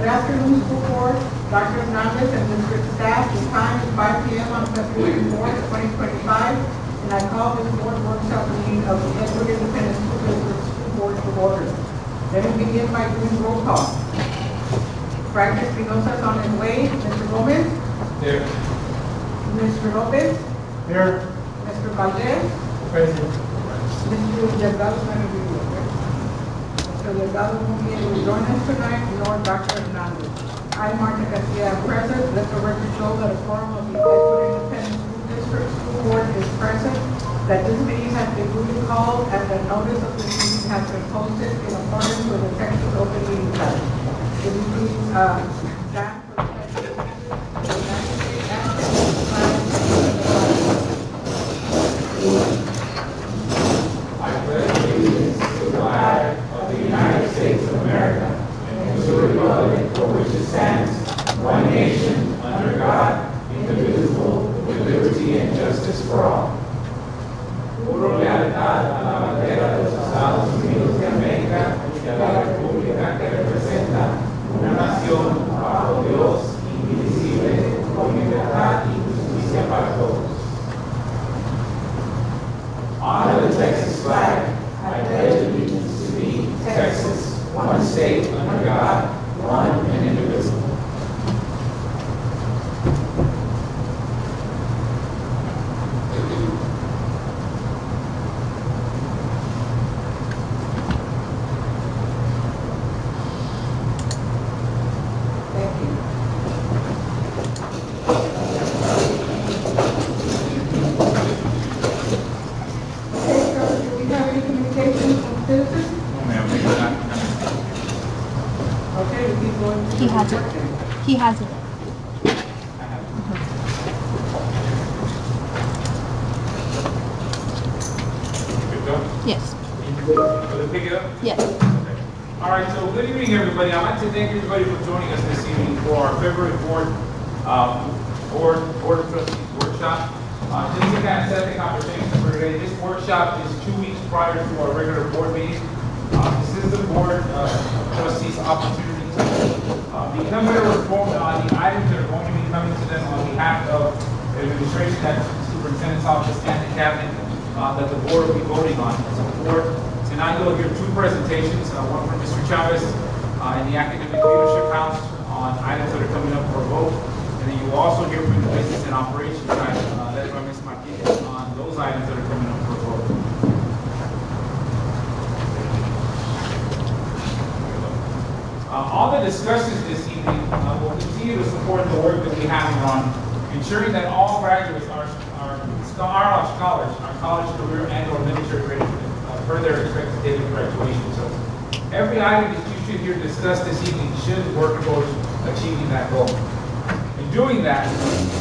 afternoon, School Board. Dr. Hernandez and district staff. The time is 5 p.m. on February 4th, 2025, and I call this board workshop meeting of the Edward Independent School District School Board to order. Let me begin by doing roll call. Frank Espinosa is on his way. Mr. Gomez? Here. Mr. Lopez? Here. Mr. Valdez? Present. Mr. Delgado is not going to be here, right? Mr. Delgado won't be able to join us tonight, nor Dr. Hernandez. I, Marta Garcia, am present. Let the record show that a quorum of the Edward Independent School District School Board is present, that this meeting has been duly called, and the notice of this meeting has been posted in accordance with the Texas Open Meeting Act. Will you please stand for the pledge of I pledge allegiance to the flag of the United States of America and to the republic for which it stands, one nation, under God, indivisible, with liberty and justice for all. Juro lealtad a la bandera de los Estados Unidos de América y a la república que representa una nación bajo Dios, indivisible, con libertad y justicia para todos. Honor the Texas flag. I pledge allegiance to thee, Texas, one state under God, one and indivisible. Thank you. Okay, sir, do we have any communications from citizens? Okay, we keep going. to He the has it. report then. He has it. Good go? Yes. Will it pick it up? Yes. Okay. All right, so good evening, everybody. I'd like to thank everybody for joining us this evening for our February 4th Board of Trustees workshop. Just to kind of set the conversation for today, this workshop is 2 weeks prior to our regular board meeting. This is the Board of Trustees' opportunity to become better informed on the items that are going to be coming to them on behalf of the administration, that superintendent's office, and the cabinet that the board will be voting on. So the board tonight you'll hear two presentations, one from Mr. Chavez in the Academic Leadership House on items that are coming up for a vote, and then you will also hear from the Business and Operations side led by Ms. Martinez on those items that are coming up for a vote. All the discussions this evening will continue to support the work that we have on ensuring that all graduates are scholars, our college, career, and or military ready for their expected date of graduation. So every item that you should hear discussed this evening should work towards achieving that goal. In doing that,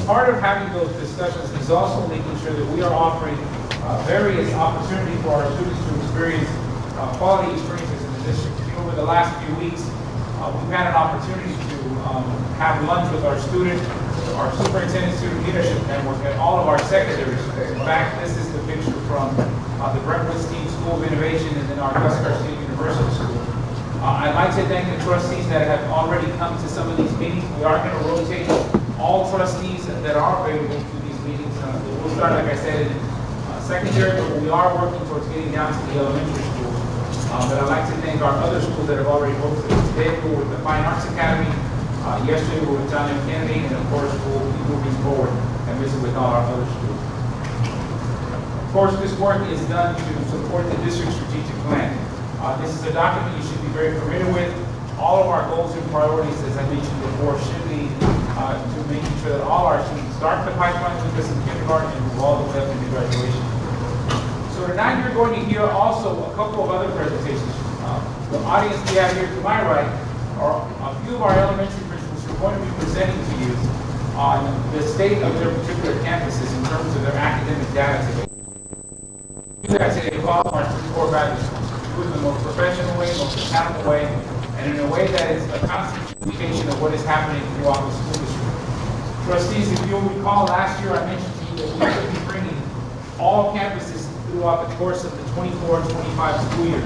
part of having those discussions is also making sure that we are offering various opportunities for our students to experience quality experiences in the district. Over the last few weeks, we've had an opportunity to have lunch with our students, our superintendent student leadership network, and all of our secondary schools. In fact, this is the picture from the Brentwood Steam School of Innovation and then our Gus State University School. I'd like to thank the trustees that have already come to some of these meetings. We are going to rotate all trustees that are available to these meetings. We'll start, like I said, in secondary, but we are working towards getting down to the elementary schools. But I'd like to thank our other schools that have already hosted us today. We were with the Fine Arts Academy. Yesterday we were with John M. Kennedy, and of course we'll be moving forward and visit with all our other schools. Of course, this work is done to support the district strategic plan. This is a document you should be very familiar with. All of our goals and priorities, as I mentioned before, should be to making sure that all our students start the pipeline with us in kindergarten and move all the way up into graduation. So tonight you're going to hear also a couple of other presentations. The audience we have here to my right are a few of our elementary principals who are going to be presenting to you on the state of their particular campuses in terms of their academic data today. You guys say they call our three core values, do it in the most professional way, most accountable way, and in a way that is a constant communication of what is happening throughout the school district. Trustees, if you'll recall, last year I mentioned to you that we could be bringing all campuses throughout the course of the 24-25 school year.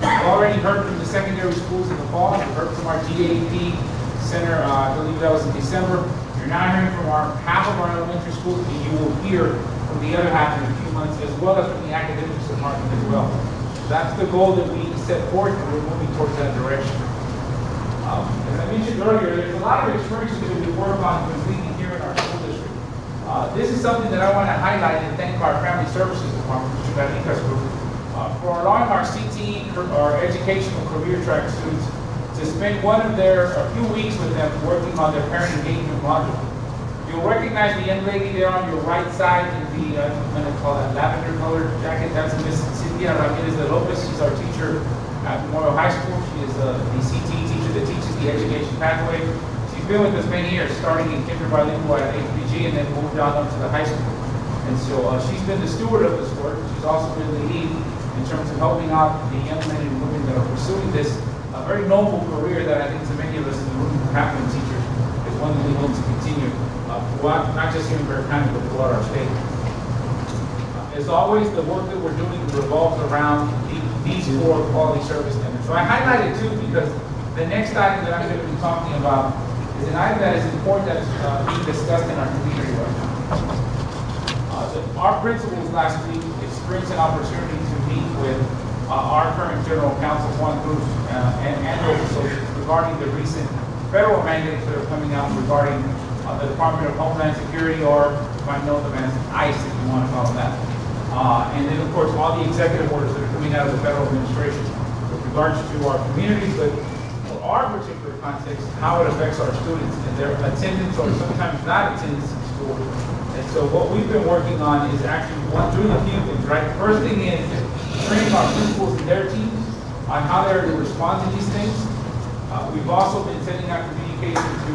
We've already heard from the secondary schools in the fall. We've heard from our GAP Center, I believe that was in December. You're now hearing from half of our elementary schools, and you will hear from the other half in a few months, as well as from the academics department as well. That's the goal that we set forth, and we're moving towards that direction. As I mentioned earlier, there's a lot of experiences that we work on completely here in our school district. This is something that I want to highlight and thank our Family Services Department, Mr. Garnica's group, for allowing our CTE, our educational career track students, to spend a few weeks with them working on their parent engagement module. You'll recognize the young lady there on your right side in the, I'm going to call that lavender colored jacket. That's Miss Cynthia Ramirez de Lopez. She's our teacher at Memorial High School. She is the CTE teacher that teaches the education pathway. She's been with us many years, starting in kindergarten bilingual at HPG and then moved on up to the high school. And so she's been the steward of this work. She's also been the lead in terms of helping out the young men and women that are pursuing this very noble career that I think so many of us in the room have been teachers, is one that we hope to continue throughout, not just here in Bexar County, but throughout our state. As always, the work that we're doing revolves around these 4 quality service standards. So I highlighted 2 because the next item that I'm going to be talking about is an item that is important that is being discussed in our community right now. Our principals last week experienced an opportunity to meet with our current General Counsel, Juan Cruz, and those associates regarding the recent federal mandates that are coming out regarding the Department of Homeland Security, or you might know them as ICE, if you want to call them that. And then, of course, all the executive orders that are coming out of the federal administration with regards to our communities, but for our particular context, how it affects our students and their attendance or sometimes not attendance in school. And so what we've been working on is actually doing a few things, right? The first thing is training our principals and their teams on how they're to respond to these things. We've also been sending out communication to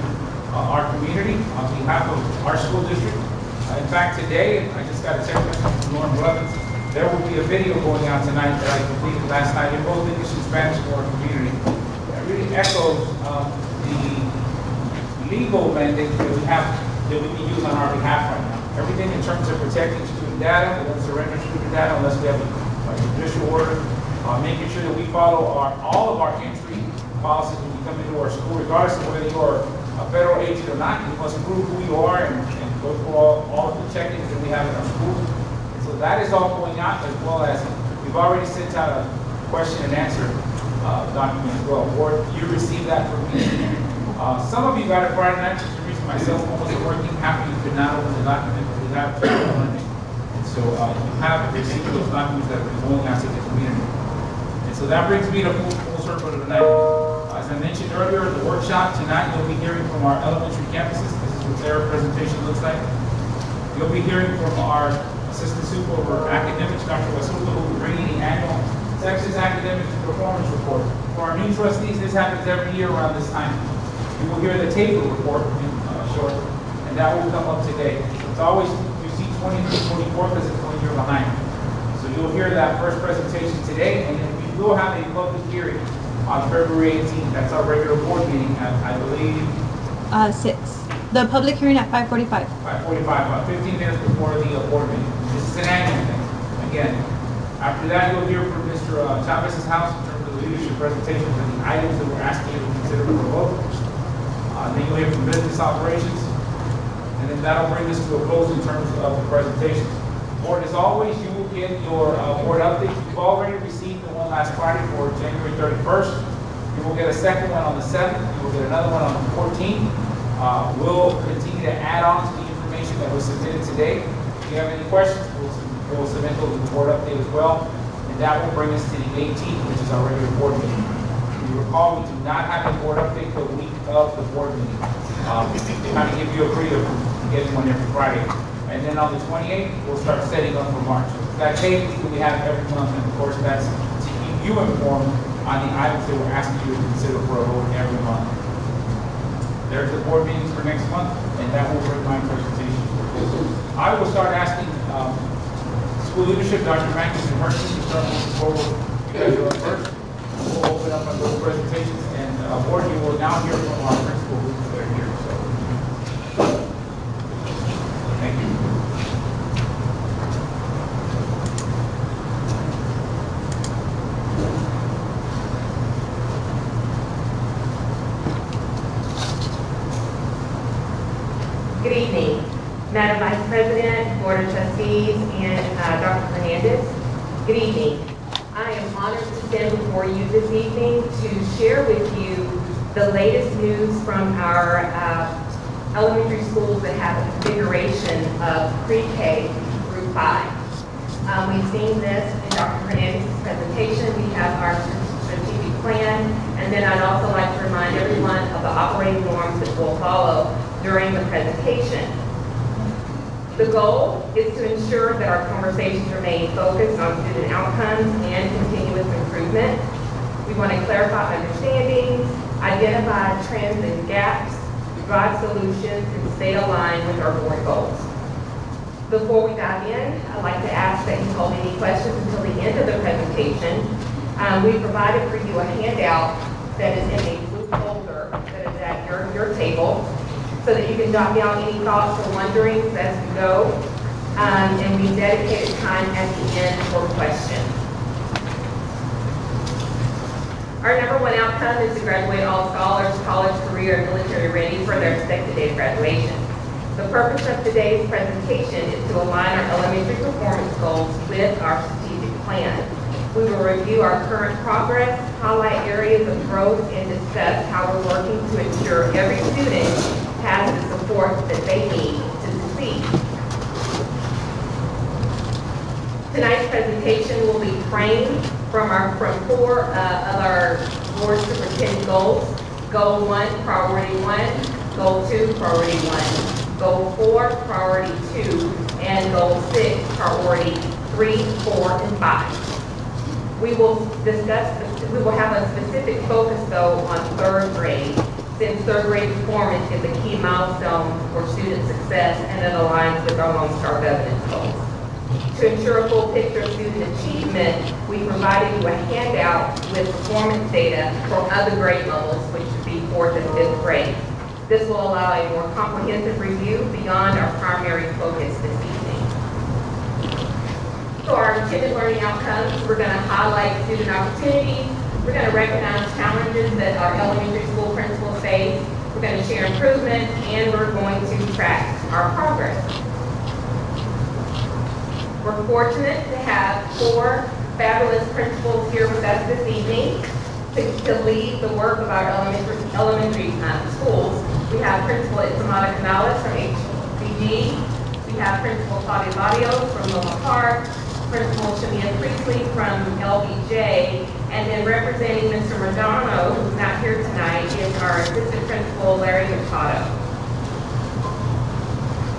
our community on behalf of our school district. In fact, today, I just got a text message from Lauren Blevins. There will be a video going out tonight that I completed last night in both English and Spanish for our community. It really echoes the legal mandate that we have, that we can use on our behalf right now. Everything in terms of protecting student data, we don't surrender student data unless we have a judicial order, making sure that we follow all of our entry policies when you come into our school, regardless of whether you're a federal agent or not. You must prove who you are and go through all of the check-ins that we have in our schools. And so that is all going out, as well as we've already sent out a question and answer document as well. Or you received that from me. Some of you got it Friday night. For the reason my cell phone wasn't working, half of you could not open the document, but we have it. And so you have received those documents that are going out to the community. And so that brings me to full circle of the night. As I mentioned earlier, the workshop tonight, you'll be hearing from our elementary campuses. This is what their presentation looks like. You'll be hearing from our Assistant Super over Academics, Dr. Wasuka, who will be bringing the annual Texas Academic Performance Report. For our new trustees, this happens every year around this time. You will hear the table report in short, and that will come up today. It's always, you see 20 through 24 because it's 1 year behind. So you'll hear that first presentation today, and then we will have a public hearing on February 18th. That's our regular board meeting at, I believe, 6. The public hearing at 5:45. 5:45, about 15 minutes before the board meeting. This is an annual thing. Again, after that, you'll hear from Mr. Chavez's house in terms of the leadership presentation for the items that we're asking you to consider for a vote. Then you'll hear from business operations, and then that'll bring us to a close in terms of the presentations. Board, as always, you will get your board updates. You've already received the one last Friday for January 31st. You will get a second one on the 7th. You will get another one on the 14th. We'll continue to add on to the information that was submitted today. If you have any questions, we'll submit those in the board update as well. And that will bring us to the 18th, which is our regular board meeting. If you recall, we do not have a board update the week of the board meeting. To kind of give you a breather from getting one every Friday. And then on the 28th, we'll start setting up for March. So that cadence that we have every month, and of course that's to keep you informed on the items that we're asking you to consider for a vote every month. There's the board meetings for next month, and that will bring my presentation. I will start asking school leadership, Dr. Mackey and her team, to start moving forward. You guys are up first. We'll open up on those presentations, and board, you will now hear from our principal who's here. So, thank you. Good evening, Madam Vice President, Board of Trustees, and Dr. Hernandez. Good evening. I am honored to stand before you this evening to share with you the latest news from our elementary schools that have a configuration of pre-K through 5. We've seen this in Dr. Hernandez's presentation. We have our strategic plan, and then I'd also like to remind everyone of the operating norms that we'll follow during the presentation. The goal is to ensure that our conversations remain focused on student outcomes and continuous improvement. We want to clarify understandings, identify trends and gaps, drive solutions, and stay aligned with our board goals. Before we dive in, I'd like to ask that you hold any questions until the end of the presentation. We provided for you a handout that is in a blue folder that is at your table, so that you can jot down any thoughts or wonderings as we go, and we dedicated time at the end for questions. Our number one outcome is to graduate all scholars, college, career, and military ready for their expected day of graduation. The purpose of today's presentation is to align our elementary performance goals with our strategic plan. We will review our current progress, highlight areas of growth, and discuss how we're working to ensure every student has the support that they need to succeed. Tonight's presentation will be framed from 4 of our board superintendent goals. Goal 1, priority 1, goal 2, priority 1, goal 4, priority 2, and goal 6, priority 3, 4, and 5. We will have a specific focus though on 3rd grade, since 3rd grade performance is a key milestone for student success and it aligns with our Lone Star governance goals. To ensure a full picture of student achievement, we provided you a handout with performance data for other grade levels, which would be 4th and 5th grade. This will allow a more comprehensive review beyond our primary focus this evening. So our intended learning outcomes, we're going to highlight student opportunities. We're going to recognize challenges that our elementary school principals face. We're going to share improvements, and we're going to track our progress. We're fortunate to have 4 fabulous principals here with us this evening to lead the work of our elementary schools. We have Principal Isamada Canales from HBG. We have Principal Claudia Barrios from Loma Park, Principal Shamia Priestley from LBJ, and then representing Mr. Madano, who's not here tonight, is our Assistant Principal, Larry Machado.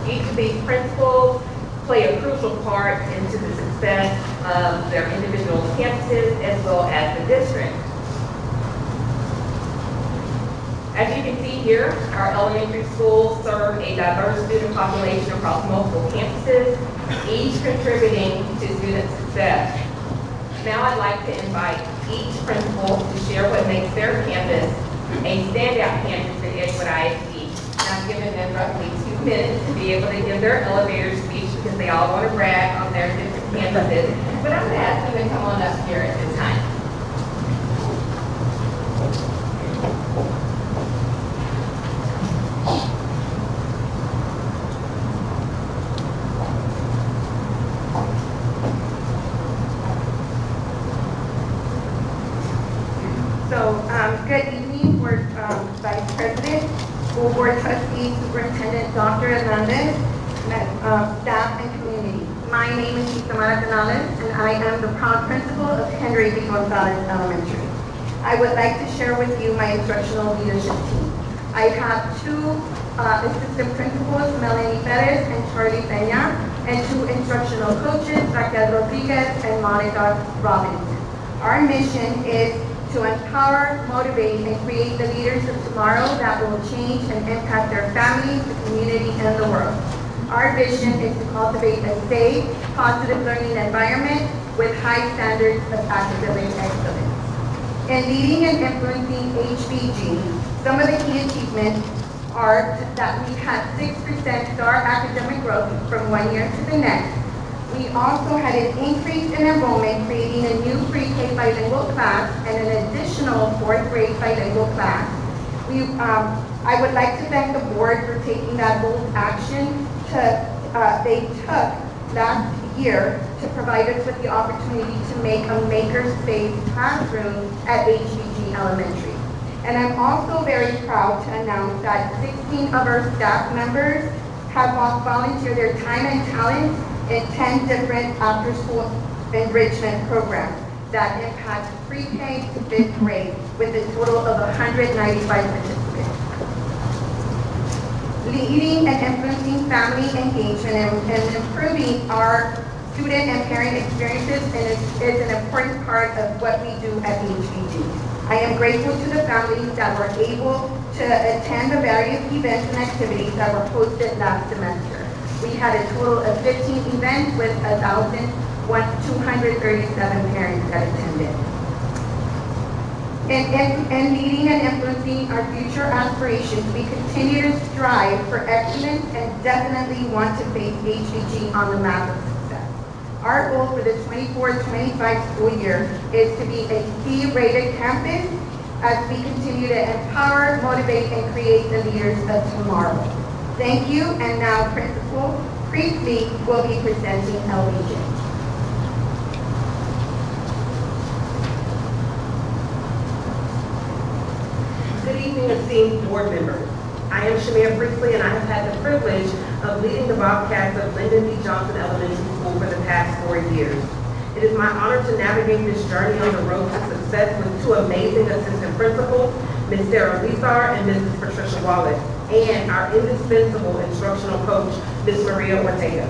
Each of these principals play a crucial part into the success of their individual campuses as well as the district. As you can see here, our elementary schools serve a diverse student population across multiple campuses, each contributing to student success. Now I'd like to invite each principal to share what makes their campus a standout campus at Edgewood ISD. I've given them roughly 2 minutes to be able to give their elevator speech because they all want to brag on their different campuses. But I'm going to ask them to come on up here at this time. Good evening, Board Vice President, School Board Trustee, Superintendent Dr. Hernandez, staff and community. My name is Isamara Canales, and I am the proud principal of Henry B. Gonzalez Elementary. I would like to share with you my instructional leadership team. I have 2 assistant principals, Melanie Perez and Charlie Peña, and 2 instructional coaches, Raquel Rodriguez and Monica Robbins. Our mission is to empower, motivate, and create the leaders of tomorrow that will change and impact their families, the community, and the world. Our vision is to cultivate a safe, positive learning environment with high standards of academic excellence. In leading and influencing HBG, some of the key achievements are that we had 6% star academic growth from one year to the next. We also had an increase in enrollment, creating a new pre-K bilingual class and an additional 4th grade bilingual class. I would like to thank the board for taking that bold action they took last year to provide us with the opportunity to make a makerspace classroom at HBG Elementary. And I'm also very proud to announce that 16 of our staff members have volunteered their time and talent in 10 different after-school enrichment programs that impact pre-K to 5th grade with a total of 195 participants. Leading and influencing family engagement and improving our student and parent experiences is an important part of what we do at HBG. I am grateful to the families that were able to attend the various events and activities that were hosted last semester. We had a total of 15 events with 1,237 parents that attended. In leading and influencing our future aspirations, we continue to strive for excellence and definitely want to place HBG on the map of success. Our goal for the 24-25 school year is to be a C-rated campus as we continue to empower, motivate, and create the leaders of tomorrow. Thank you, and now Principal Priestley will be presenting LBJ. Good evening, esteemed board members. I am Shamia Priestley, and I have had the privilege of leading the Bobcats of Lyndon B. Johnson Elementary School for the past 4 years. It is my honor to navigate this journey on the road to success with two amazing assistant principals, Ms. Sarah Lizar and Mrs. Patricia Wallace, and our indispensable instructional coach, Ms. Maria Ortega.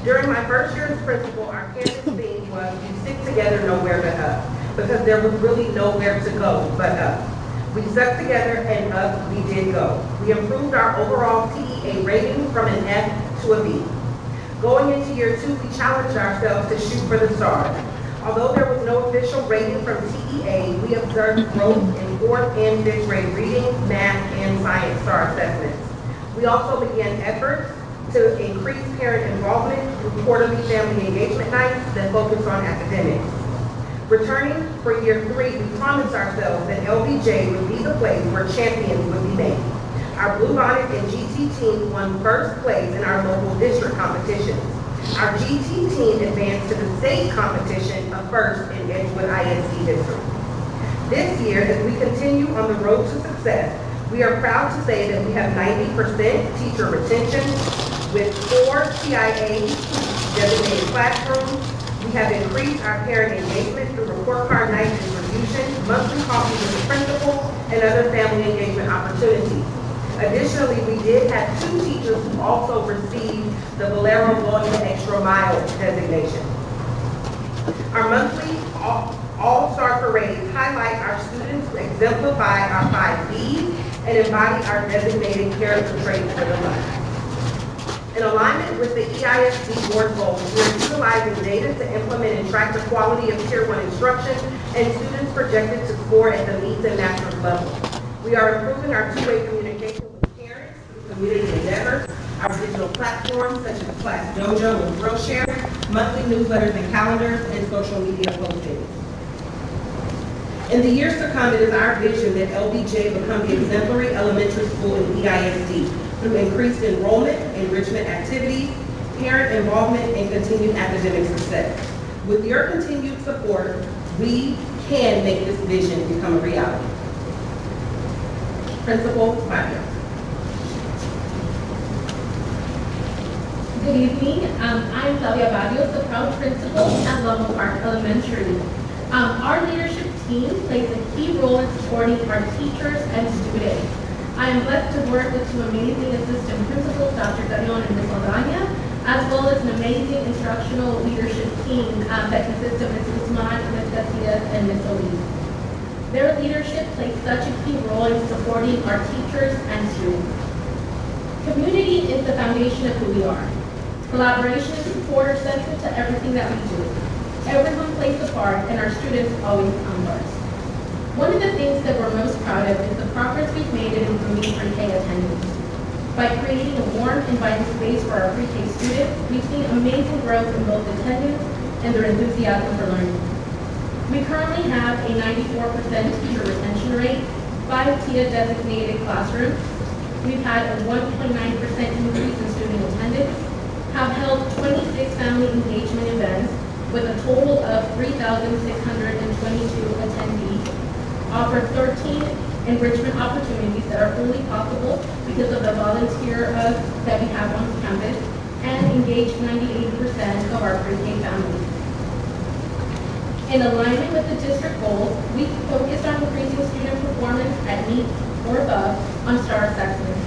During my first year as principal, our campus theme was, "You stick together, nowhere but up," because there was really nowhere to go but up. We stuck together and up we did go. We improved our overall TEA rating from an F to a B. Going into year 2, we challenged ourselves to shoot for the stars. Although there was no official rating from TEA, we observed growth in 4th and 5th grade reading, math, and science star assessments. We also began efforts to increase parent involvement through quarterly family engagement nights that focus on academics. Returning for year 3, we promised ourselves that LBJ would be the place where champions would be made. Our Bluebonnet and GT teams won first place in our local district competitions. Our GT team advanced to the state competition of first in Edgewood ISD history. This year, as we continue on the road to success, we are proud to say that we have 90% teacher retention with 4 TIA designated classrooms. We have increased our parent engagement through report card night distribution, monthly coffee with the principal, and other family engagement opportunities. Additionally, we did have 2 teachers who also received the Valero Loyal Extra Mile designation. Our monthly All-Star Parades highlight our students who exemplify our 5 Bs and embody our designated character traits for the month. In alignment with the EISD Board goals, we are utilizing data to implement and track the quality of Tier 1 instruction and students projected to score at the meets and master's level. We are improving our two-way communication with parents through community endeavors, our digital platforms such as Class Dojo and Skillshare, monthly newsletters and calendars, and social media postings. In the years to come, it is our vision that LBJ become the exemplary elementary school in EISD through increased enrollment, enrichment activities, parent involvement, and continued academic success. With your continued support, we can make this vision become a reality. Principal Fabio. Good evening. I'm Flavia Barrios, the proud principal at Level Park Elementary. Our leadership team plays a key role in supporting our teachers and students. I am blessed to work with 2 amazing assistant principals, Dr. Darion and Ms. Aldana, as well as an amazing instructional leadership team that consists of Ms. Guzman, Ms. Garcia, and Ms. Olive. Their leadership plays such a key role in supporting our teachers and students. Community is the foundation of who we are. Collaboration and support are central to everything that we do. Everyone plays a part, and our students always come first. One of the things that we're most proud of is the progress we've made in improving pre-K attendance. By creating a warm, inviting space for our pre-K students, we've seen amazing growth in both attendance and their enthusiasm for learning. We currently have a 94% teacher retention rate, 5 TIA designated classrooms. We've had a 1.9% increase in student attendance, have held 26 family engagement events with a total of 3,622 attendees, offer 13 enrichment opportunities that are only possible because of the volunteer that we have on campus, and engage 98% of our pre-K families. In alignment with the district goals, we focused on increasing student performance at meet or above on STAR assessments.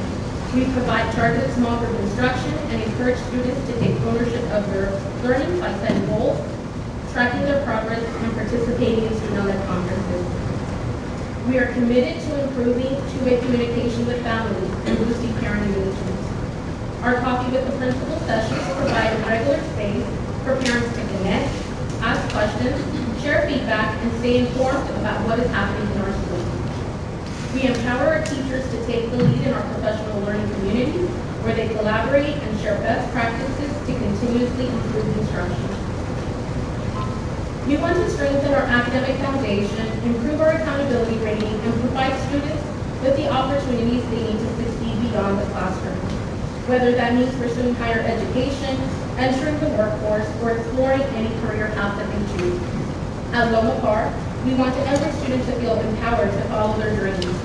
We provide targeted small group instruction and encourage students to take ownership of their learning by setting goals, tracking their progress, and participating in student-led conferences. We are committed to improving two-way communication with families and boosting parent engagement. Our Coffee with the Principal sessions provide a regular space for parents to connect, ask questions, share feedback, and stay informed about what is happening in our schools. We empower our teachers to take the lead in our professional learning community, where they collaborate and share best practices to continuously improve instruction. We want to strengthen our academic foundation, improve our accountability rating, and provide students with the opportunities they need to succeed beyond the classroom, whether that means pursuing higher education, entering the workforce, or exploring any career path that they choose. At Loma Par, we want every student to feel empowered to follow their dreams.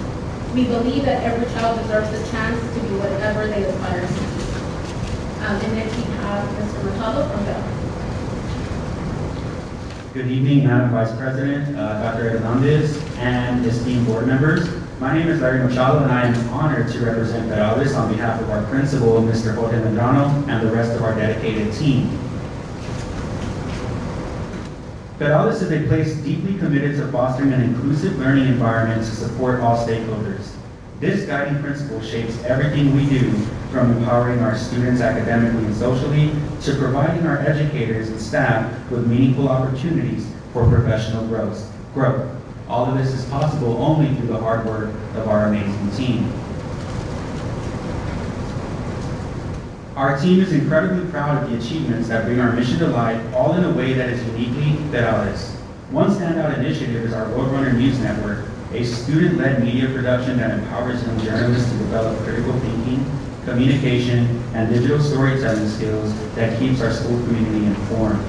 We believe that every child deserves the chance to be whatever they aspire to be. And next we have Mr. Machado from Bell. Good evening, Madam Vice President, Dr. Hernandez, and esteemed board members. My name is Larry Machado, and I am honored to represent Perales on behalf of our principal, Mr. Jorge Medrano, and the rest of our dedicated team. Perales is a place deeply committed to fostering an inclusive learning environment to support all stakeholders. This guiding principle shapes everything we do, from empowering our students academically and socially to providing our educators and staff with meaningful opportunities for professional growth. All of this is possible only through the hard work of our amazing team. Our team is incredibly proud of the achievements that bring our mission to life, all in a way that is uniquely Perales. One standout initiative is our Roadrunner News Network, a student-led media production that empowers young journalists to develop critical thinking, communication, and digital storytelling skills that keeps our school community informed.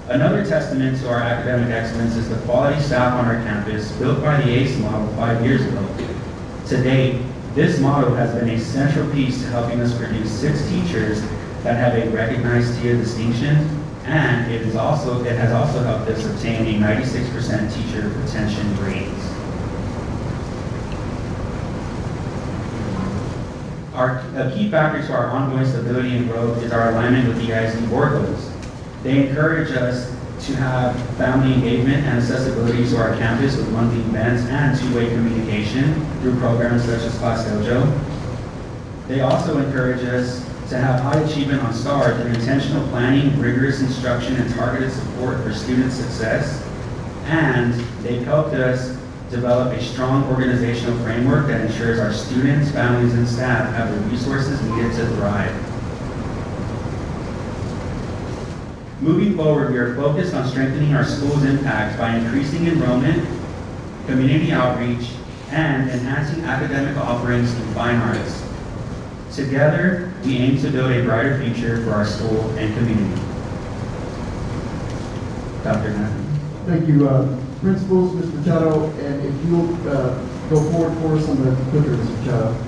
Another testament to our academic excellence is the quality staff on our campus, built by the EISD model 5 years ago. To date, this model has been a central piece to helping us produce 6 teachers that have a recognized TIA distinction, and it has also helped us obtain a 96% teacher retention rate. A key factor to our ongoing stability and growth is our alignment with the EISD board goals. They encourage us to have family engagement and accessibility to our campus with monthly events and two-way communication through programs such as Class Dojo. They also encourage us to have high achievement on STAR through intentional planning, rigorous instruction, and targeted support for student success. And they've helped us develop a strong organizational framework that ensures our students, families, and staff have the resources needed to thrive. Moving forward, we are focused on strengthening our school's impact by increasing enrollment, community outreach, and enhancing academic offerings in fine arts. Together, we aim to build a brighter future for our school and community. Dr. Nathan. Thank you, principals, Mr. Machado, and if you'll go forward for us on the clicker, Mr. Machado.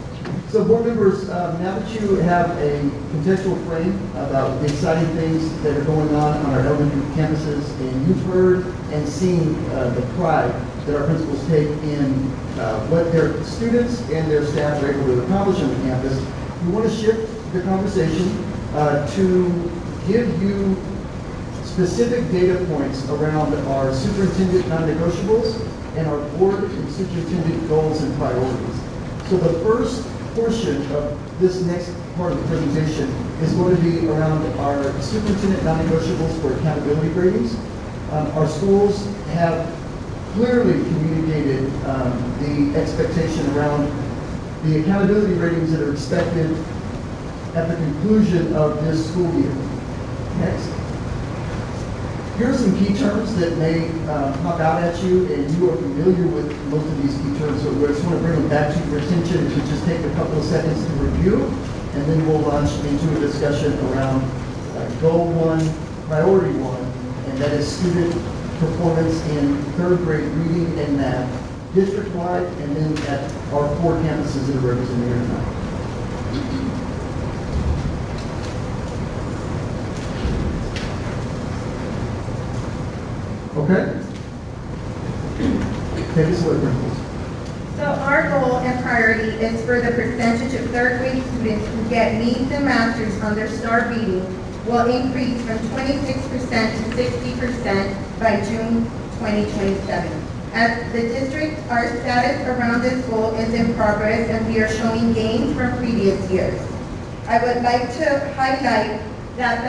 So board members, now that you have a contextual frame about the exciting things that are going on our elementary campuses, and you've heard and seen the pride that our principals take in what their students and their staff are able to accomplish on the campus, we want to shift the conversation to give you specific data points around our superintendent non-negotiables and our board and superintendent goals and priorities. So the first portion of this next part of the presentation is going to be around our superintendent non-negotiables for accountability ratings. Our schools have clearly communicated the expectation around the accountability ratings that are expected at the conclusion of this school year. Next. Here are some key terms that may pop out at you, and you are familiar with most of these key terms, so I just want to bring them back to your attention to just take a couple of seconds to review, and then we'll launch into a discussion around Goal 1, Priority 1, and that is student performance in third grade reading and math, district-wide, and then at our 4 campuses that are represented here tonight. Okay? Take this away, principals. So our goal and priority is for the percentage of third grade students who get meets and masters on their STAR reading will increase from 26% to 60% by June 2027. As the district, our status around this goal is in progress and we are showing gains from previous years. I would like to highlight that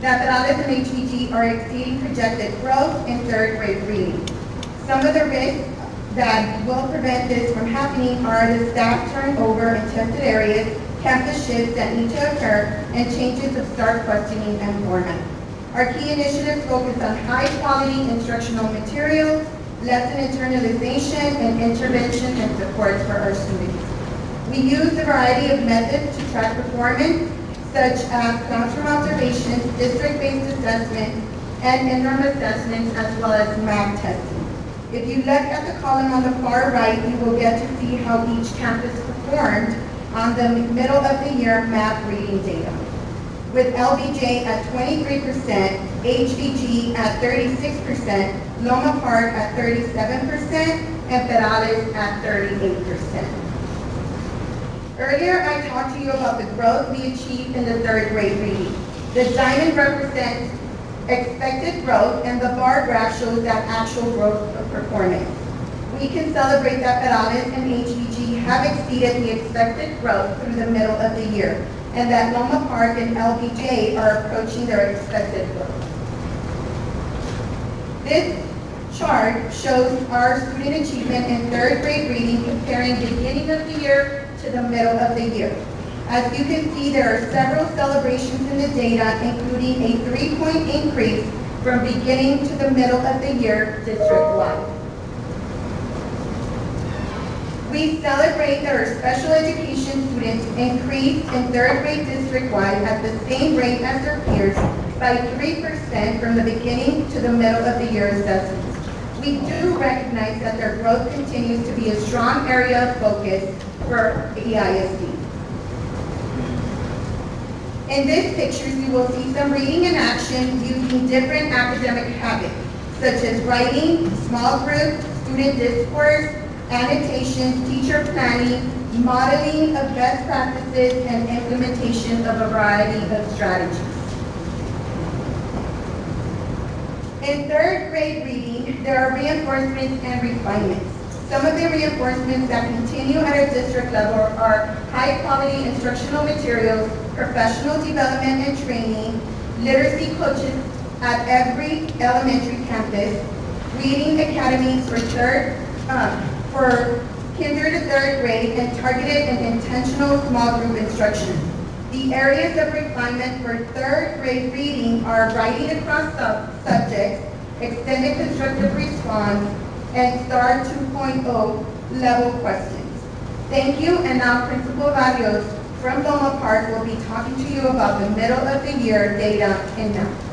Perales and HVG are exceeding projected growth in third grade reading. Some of the risks that will prevent this from happening are the staff turnover in tested areas, campus shifts that need to occur, and changes of STAR questioning and format. Our key initiatives focus on high-quality instructional materials, lesson internalization, and intervention and supports for our students. We use a variety of methods to track performance, such as classroom observations, district-based assessment, and interim assessments, as well as math testing. If you look at the column on the far right, you will get to see how each campus performed on the middle of the year math reading data. With LBJ at 23%, HVG at 36%, Loma Park at 37%, and Perales at 38%. Earlier, I talked to you about the growth we achieved in the third grade reading. The diamond represents expected growth, and the bar graph shows that actual growth of performance. We can celebrate that Perales and HVG have exceeded the expected growth through the middle of the year, and that Loma Park and LBJ are approaching their expected growth. This chart shows our student achievement in third grade reading comparing beginning of the year to the middle of the year. As you can see, there are several celebrations in the data, including a 3-point increase from beginning to the middle of the year district-wide. We celebrate that our special education students increased in third grade district-wide at the same rate as their peers by 3% from the beginning to the middle of the year assessments. We do recognize that their growth continues to be a strong area of focus for EISD. In this picture, you will see some reading in action using different academic habits, such as writing, small groups, student discourse, annotation, teacher planning, modeling of best practices, and implementation of a variety of strategies. In third grade reading, there are reinforcements and refinements. Some of the reinforcements that continue at a district level are high-quality instructional materials, professional development and training, literacy coaches at every elementary campus, reading academies for kinder to third grade, and targeted and intentional small group instruction. The areas of refinement for third grade reading are writing across subjects, extended constructive response, and STAR 2.0 level questions. Thank you, and now Principal Barrios from Loma Park will be talking to you about the middle of the year data and math.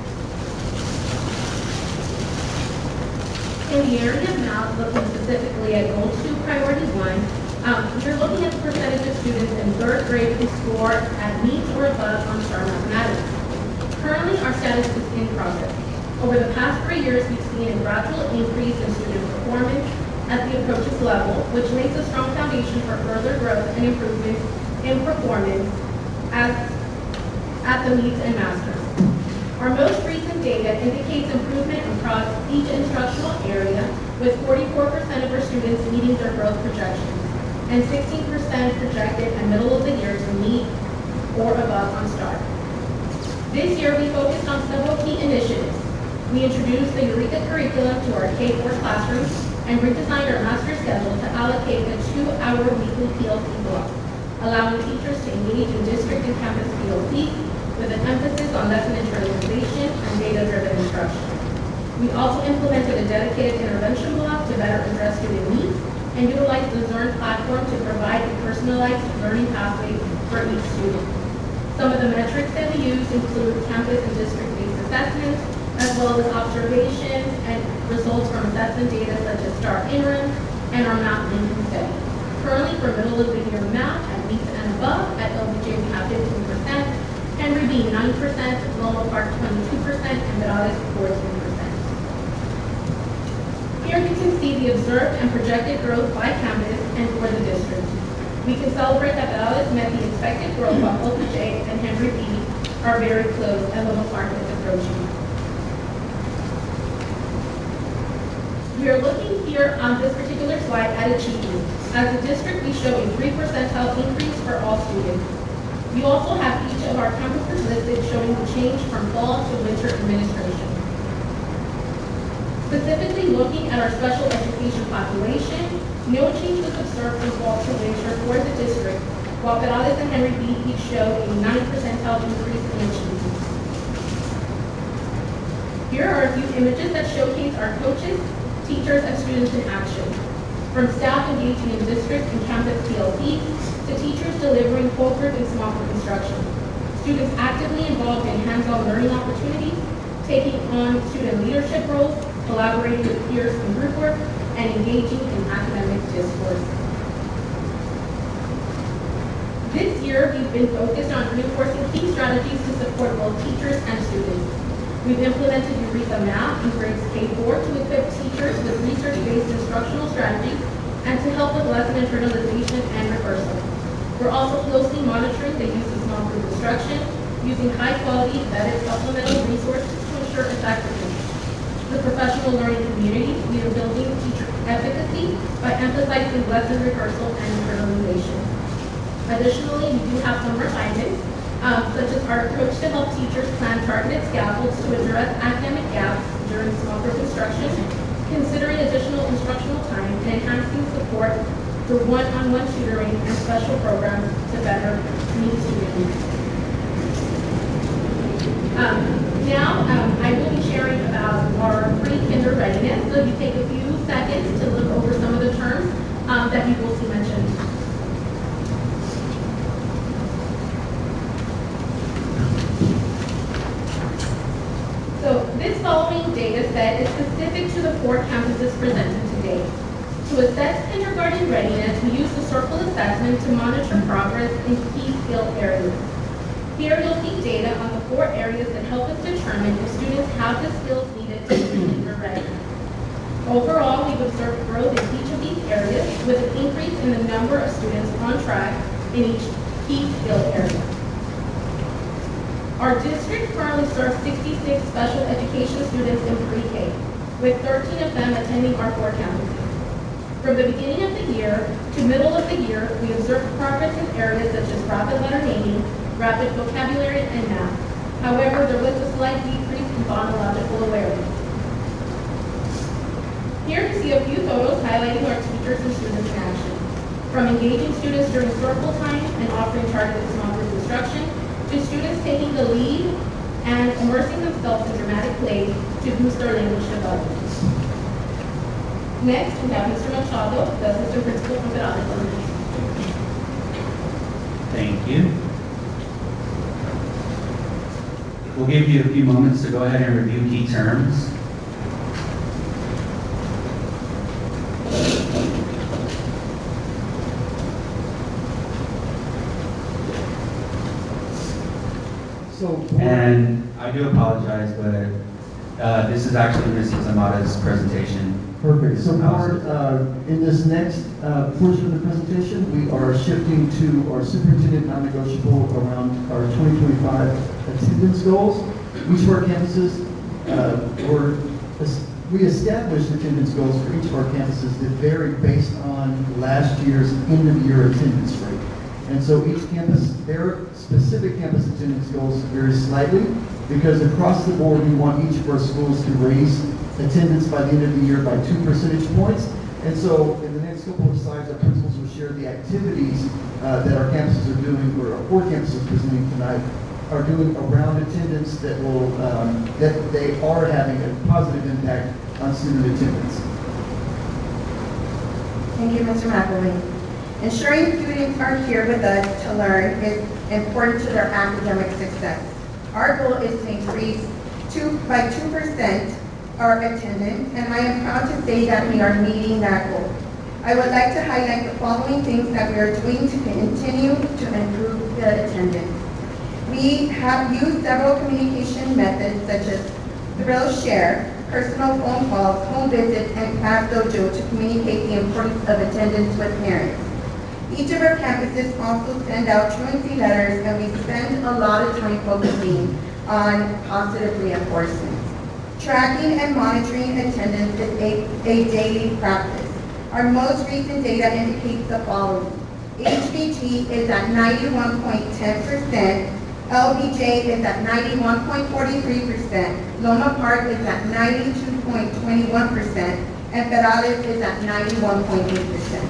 In the area of math, looking specifically at Goal 2, Priority 1, you're looking at the percentage of students in third grade who score at meets or above on STAR mathematics. Currently, our status is in progress. Over the past 3 years, we've seen a gradual increase in student performance at the approaches level, which lays a strong foundation for further growth and improvement in performance at the meets and masters. Our most recent data indicates improvement across each instructional area, with 44% of our students meeting their growth projections, and 16% projected at middle of the year to meet or above on STAR. This year, we focused on several key initiatives. We introduced the Eureka curriculum to our K-4 classrooms and redesigned our master schedule to allocate a 2-hour weekly PLC block, allowing teachers to engage in district and campus PLC with an emphasis on lesson internalization and data-driven instruction. We also implemented a dedicated intervention block to better address student needs and utilize the Learn platform to provide a personalized learning pathway for each student. Some of the metrics that we use include campus and district-based assessments, as well as observations and results from assessment data such as STAR interim and our math linking study. Currently, for middle of the year math at meets and above, at LBJ we have 15%, Henry B 9%, Loma Park 22%, and Perales 14%. Here you can see the observed and projected growth by campus and for the district. We can celebrate that Perales met the expected growth while LBJ and Henry B are very close and Loma Park is approaching. We are looking here on this particular slide at achievement. As a district, we show a 3 percentile increase for all students. We also have each of our campuses listed showing the change from fall to winter administration. Specifically looking at our special education population, no change was observed from fall to winter for the district, while Perales and Henry B each show a 9 percentile increase in achievement. Here are a few images that showcase our coaches, teachers, and students in action. From staff engaging in district and campus TLCs to teachers delivering whole group and small group instruction. Students actively involved in hands-on learning opportunities, taking on student leadership roles, collaborating with peers in group work, and engaging in academic discourse. This year, we've been focused on reinforcing key strategies to support both teachers and students. We've implemented Eureka Math in grades K-4 to equip teachers with research-based instructional strategies and to help with lesson internalization and reversal. We're also closely monitoring the use of small group instruction, using high-quality vetted supplemental resources to ensure effectiveness. The professional learning community, we are building teacher efficacy by emphasizing lesson rehearsal and internalization. Additionally, we do have some refinements, such as our approach to help teachers plan targeted scaffolds to address academic gaps during small group instruction, considering additional instructional time and enhancing support through one-on-one tutoring and special programs to better meet student needs. I will be sharing about our pre-kinder readiness, so you take a few seconds to look over some of the terms that you will see mentioned. So this following data set is specific to the 4 campuses presented today. To assess kindergarten readiness, we use the circle assessment to monitor progress in key skill areas. Here you'll see data on the 4 areas that help us determine if students have the skills needed to be kinder ready. Overall, we've observed growth in each of these areas with an increase in the number of students on track in each key skill area. Our district currently serves 66 special education students in pre-K, with 13 of them attending our 4 campuses. From the beginning of the year to middle of the year, we observed progress in areas such as rapid letter naming, rapid vocabulary, and math. However, there was a slight decrease in phonological awareness. Here you see a few photos highlighting our teachers and students in action. From engaging students during circle time and offering targeted small group instruction, to students taking the lead and immersing themselves in dramatic plays to boost their language development. Next, we have Mr. Machado, the assistant principal from Perales Elementary. Thank you. We'll give you a few moments to go ahead and review key terms. And I do apologize, but this is actually Mrs. Zamada's presentation. Perfect. So Board, in this next portion of the presentation, we are shifting to our superintendent non-negotiable around our 2025 attendance goals. Each of our campuses, we established attendance goals for each of our campuses that vary based on last year's end-of-year attendance rate. And so each campus, their specific campus attendance goals vary slightly because across the board, we want each of our schools to raise attendance by the end of the year by 2 percentage points. And so in the next couple of slides, our principals will share the activities that our campuses are doing, or our 4 campuses presenting tonight, are doing around attendance that will, that they are having a positive impact on student attendance. Thank you, Mr. McElwain. Ensuring students are here with us to learn is important to their academic success. Our goal is to increase by 2% our attendance, and I am proud to say that we are meeting that goal. I would like to highlight the following things that we are doing to continue to improve the attendance. We have used several communication methods such as thrill share, personal phone calls, home visits, and class dojo to communicate the importance of attendance with parents. Each of our campuses also send out truancy letters, and we spend a lot of time focusing on positive reinforcement. Tracking and monitoring attendance is a daily practice. Our most recent data indicates the following. HBT is at 91.10%, LBJ is at 91.43%, Loma Park is at 92.21%, and Perales is at 91.8%.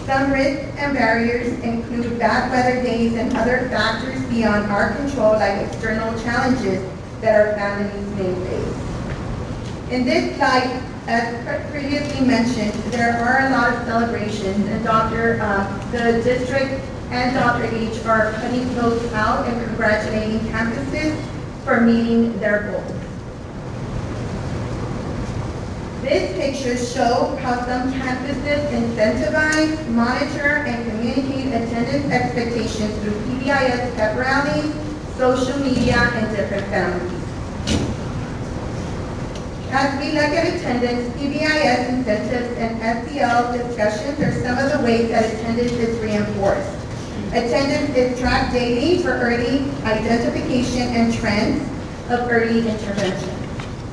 Some risks and barriers include bad weather days and other factors beyond our control, like external challenges that our families may face. In this slide, as previously mentioned, there are a lot of celebrations, and the district and Dr. H are putting those out and congratulating campuses for meeting their goals. These pictures show how some campuses incentivize, monitor, and communicate attendance expectations through PBIS pep rallies, social media, and different families. As we look at attendance, PBIS incentives and SEL discussions are some of the ways that attendance is reinforced. Attendance is tracked daily for early identification and trends of early intervention.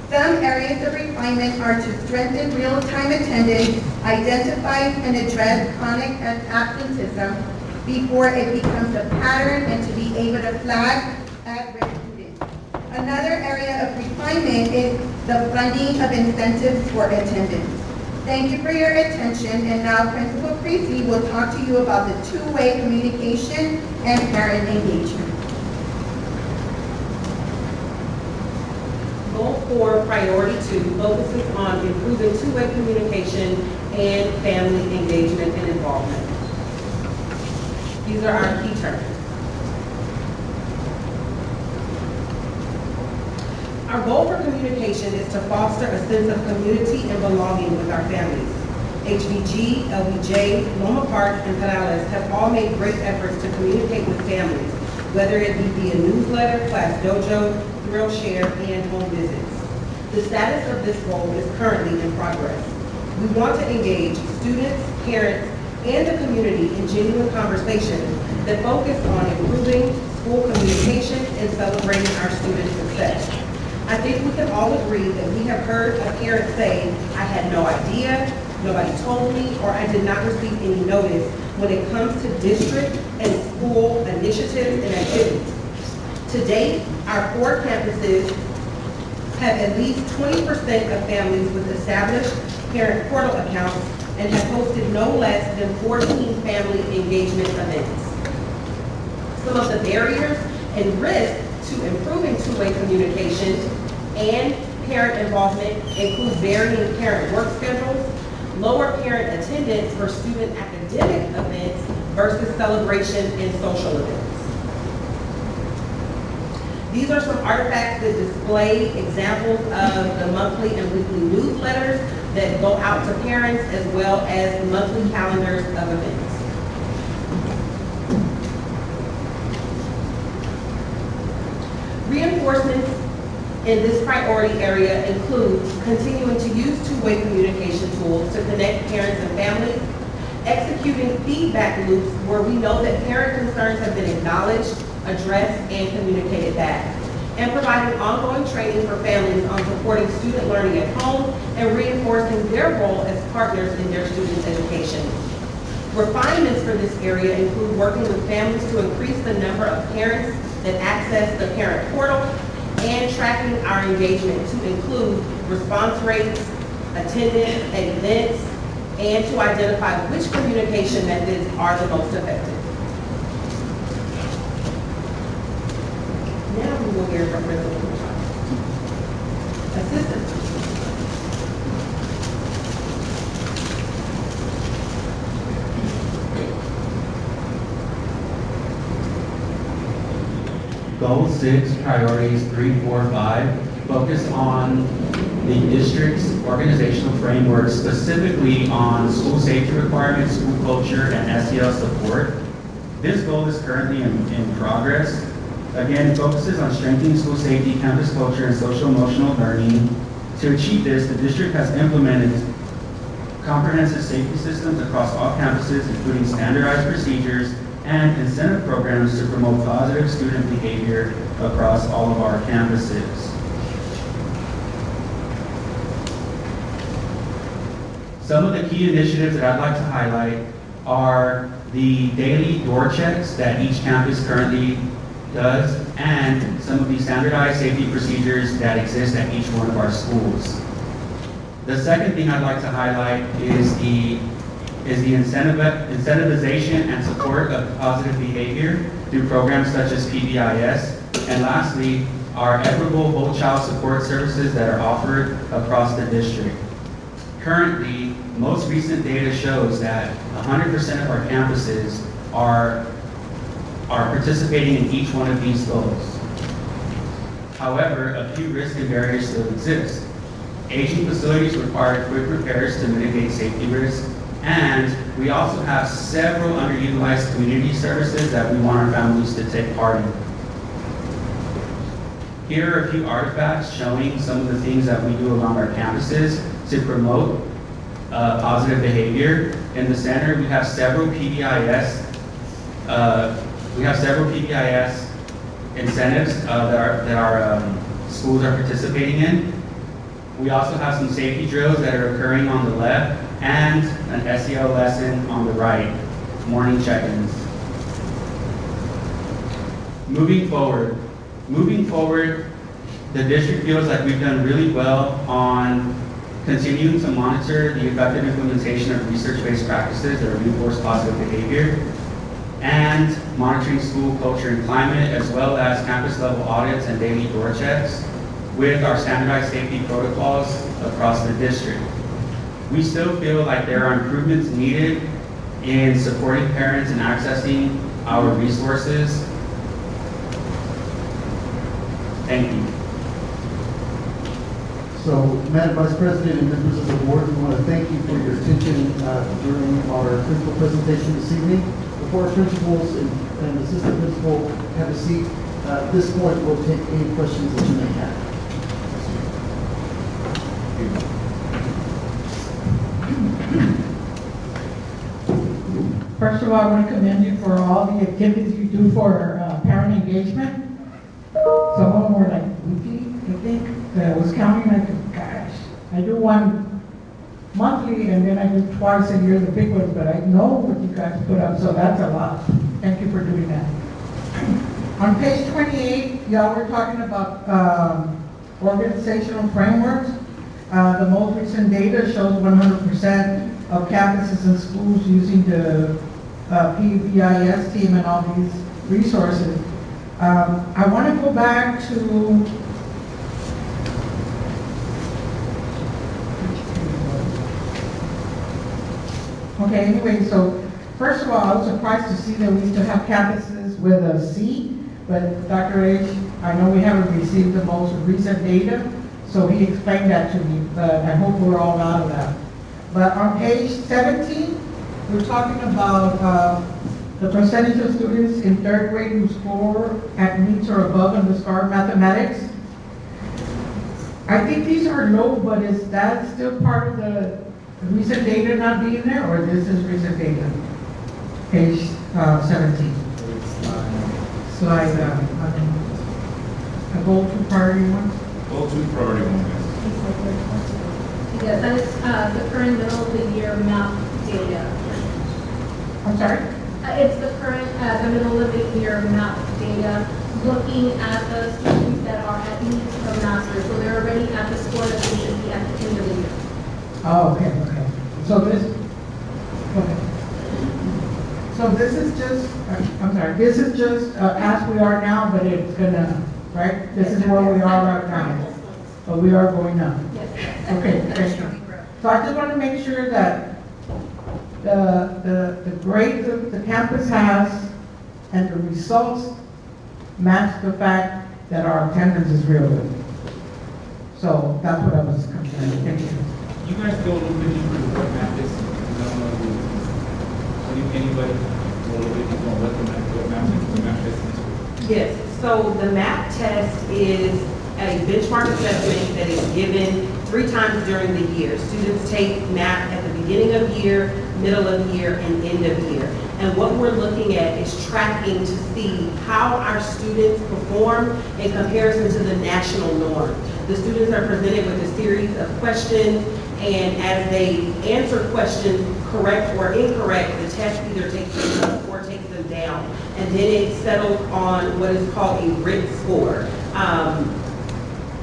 Some areas of refinement are to strengthen real-time attendance, identify and address chronic absenteeism before it becomes a pattern, and to be able to flag at-risk students. Another area of refinement is the funding of incentives for attendance. Thank you for your attention, and now Principal Creasy will talk to you about the two-way communication and parent engagement. Goal 4, Priority 2, focuses on improving two-way communication and family engagement and involvement. These are our key terms. Our goal for communication is to foster a sense of community and belonging with our families. HBG, LBJ, Loma Park, and Perales have all made great efforts to communicate with families, whether it be via newsletter, class dojo, thrill share, and home visits. The status of this goal is currently in progress. We want to engage students, parents, and the community in genuine conversations that focus on improving school communication and celebrating our students' success. I think we can all agree that we have heard a parent say, "I had no idea, nobody told me," or "I did not receive any notice" when it comes to district and school initiatives and activities. To date, our 4 campuses have at least 20% of families with established parent portal accounts and have hosted no less than 14 family engagement events. Some of the barriers and risks to improving two-way communication and parent involvement include varying parent work schedules, lower parent attendance for student academic events versus celebration and social events. These are some artifacts that display examples of the monthly and weekly newsletters that go out to parents, as well as monthly calendars of events. Reinforcements in this priority area include continuing to use two-way communication tools to connect parents and families, executing feedback loops where we know that parent concerns have been acknowledged, addressed, and communicated back, and providing ongoing training for families on supporting student learning at home and reinforcing their role as partners in their students' education. Refinements for this area include working with families to increase the number of parents that access the parent portal and tracking our engagement to include response rates, attendance at events, and to identify which communication methods are the most effective. hear from Principal Machado. Assistant. Goal 6, priorities 3, 4, 5, focus on the district's organizational framework, specifically on school safety requirements, school culture, and SEL support. This goal is currently in progress. Again, it focuses on strengthening school safety, campus culture, and social emotional learning. To achieve this, the district has implemented comprehensive safety systems across all campuses, including standardized procedures and incentive programs to promote positive student behavior across all of our campuses. Some of the key initiatives that I'd like to highlight are the daily door checks that each campus currently does, and some of the standardized safety procedures that exist at each one of our schools. The second thing I'd like to highlight is the incentivization and support of positive behavior through programs such as PBIS. And lastly, our equitable whole child support services that are offered across the district. Currently, most recent data shows that 100% of our campuses are participating in each one of these goals. However, a few risks and barriers still exist. Aging facilities require quick repairs to mitigate safety risks, and we also have several underutilized community services that we want our families to take part in. Here are a few artifacts showing some of the things that we do around our campuses to promote positive behavior. In the center, we have several PBIS incentives that our schools are participating in. We also have some safety drills that are occurring on the left and an SEL lesson on the right, morning check-ins. Moving forward, the district feels like we've done really well on continuing to monitor the effective implementation of research-based practices that reinforce positive behavior, and monitoring school culture and climate, as well as campus-level audits and daily door checks with our standardized safety protocols across the district. We still feel like there are improvements needed in supporting parents and accessing our resources. Thank you. So, Madam Vice President and members of the board, we want to thank you for your attention during our principal presentation this evening. Before our principals and assistant principal have a seat, at this point we'll take any questions that you may have. First of all, I want to commend you for all the activities you do for parent engagement. Some of them were like weekly, I think. I was counting, like, gosh, I do one monthly and then I do twice a year, the big ones, but I know what you guys put up, so that's a lot. Thank you for doing that. On page 28, y'all were talking about organizational frameworks. The most recent data shows 100% of campuses and schools using the PBIS team and all these resources. I want to go back to okay, anyway, so first of all, I was surprised to see that we used to have campuses with a C, but Dr. H, I know we haven't received the most recent data, so he explained that to me, but I hope we're all out of that. But on page 17, we're talking about the percentage of students in third grade who score at meets or above in the STAR mathematics. I think these are low, but is that still part of the recent data not being there, or this is recent data? Page 17. Slide, a goal to priority one? Goal 2, priority 1. Yes, that is the current middle of the year math data. I'm sorry? It's the current, the middle of the year math data, looking at the students that are at needs of master's. So they're already at the score that they should be at the end of the year. Oh, okay, okay. So this, okay. So this is just, I'm sorry, this is just as we are now, but it's gonna right? This is where we are right now, but we are going up. Okay, thank you. So I just want to make sure that the grades that the campus has and the results match the fact that our attendance is real good. So that's what I was concerned. Thank you. You guys go a little bit deeper into what math is. Anybody go a little bit deeper on what math is? Yes, so the MAP test is a benchmark assessment that is given 3 times during the year. Students take MAP at the beginning of year, middle of year, and end of year. And what we're looking at is tracking to see how our students perform in comparison to the national norm. The students are presented with a series of questions, and as they answer questions correct or incorrect, the test either takes them up or takes them down. And then it's settled on what is called a RIT score.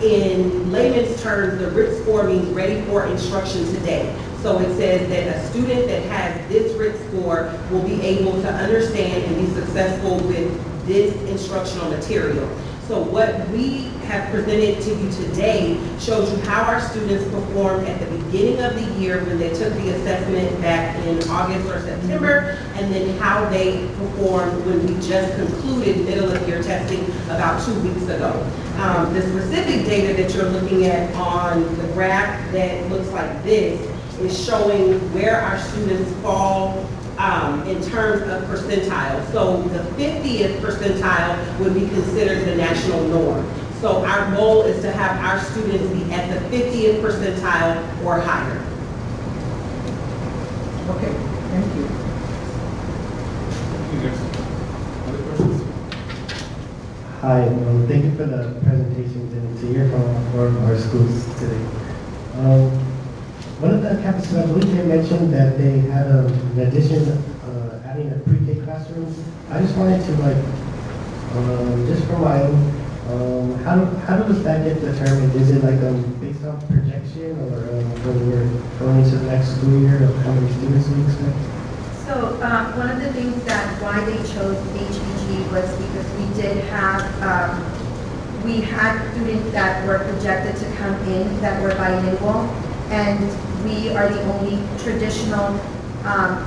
In layman's terms, the RIT score means ready for instruction today. So it says that a student that has this RIT score will be able to understand and be successful with this instructional material. So what we have presented to you today shows you how our students performed at the beginning of the year when they took the assessment back in August or September, and then how they performed when we just concluded middle of year testing about 2 weeks ago. The specific data that you're looking at on the graph that looks like this is showing where our students fall in terms of percentile. So the 50th percentile would be considered the national norm. So our goal is to have our students be at the 50th percentile or higher. Okay, thank you. You guys, other questions? Hi, thank you for the presentations and to hear from our schools today. One of the campuses, I believe they mentioned that they had in addition, adding a pre-K classrooms. I just wanted to just for my own, how does that get determined? Is it based on projection or when we're going into the next school year of how many students we expect? So one of the things that why they chose HBG was because we did have, we had students that were projected to come in that were bilingual, and we are the only traditional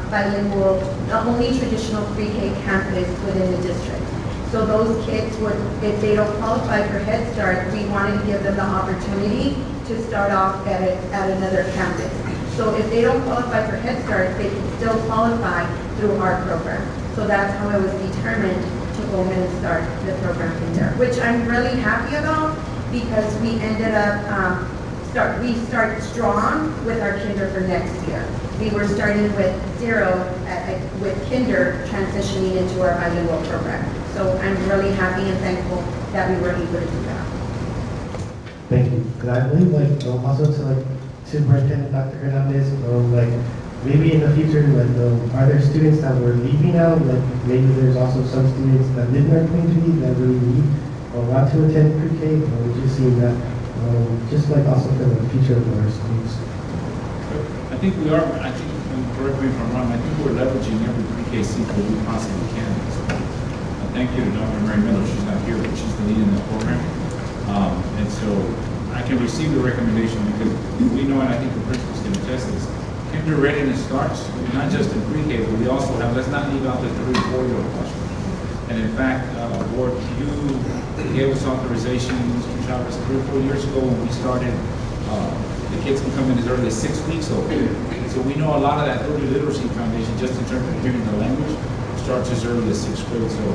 bilingual, the only traditional pre-K campus within the district. So those kids would, if they don't qualify for Head Start, we wanted to give them the opportunity to start off at another campus. So if they don't qualify for Head Start, they can still qualify through our program. So that's how it was determined to go ahead and start the program in there, which I'm really happy about because we ended up, we start strong with our kinder for next year. We were starting with 0 with kinder transitioning into our bilingual program. So I'm really happy and thankful that we were able to do that. Thank you. Because I believe also to Superintendent Dr. Hernandez, maybe in the future, are there students that were leaving out? Maybe there's also some students that live in our community that really need or want to attend pre-K. Or just seeing that, just also for the future of our schools. I think we are, correct me if I'm wrong, I think we're leveraging every pre-K seat that we possibly can. So, thank you to Dr. Mary Miller, she's not here, but she's the lead in the program. And so I can receive the recommendation because we know, and I think the principals can attest this, kinder readiness starts not just in pre-K, but we also have, let's not leave out the 3- and 4-year-old classroom. And in fact, Board, you gave us authorization, Mr. Chavez, 3 or 4 years ago when we started, the kids can come in as early as 6 weeks old. So we know a lot of that early literacy foundation, just in terms of hearing the language, starts as early as 6th grade. So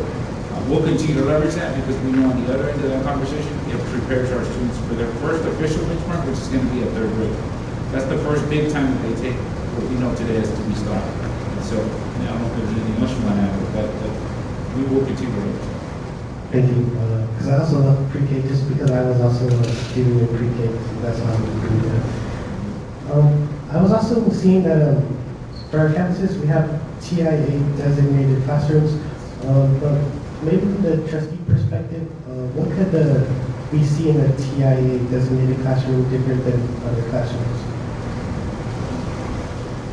we'll continue to leverage that because we know on the other end of that conversation, it prepares our students for their first official benchmark, which is going to be at 3rd grade. That's the first big time that they take what we know today as to be started. And so I don't know if there's anything else you want to add, but we will continue to leverage that. Thank you. Because I also love pre-K just because I was also a student in pre-K, so that's why I'm doing that. I was also seeing that for our campuses, we have TIA designated classrooms, but maybe from the trustee perspective, what could we see in a TIA designated classroom different than other classrooms?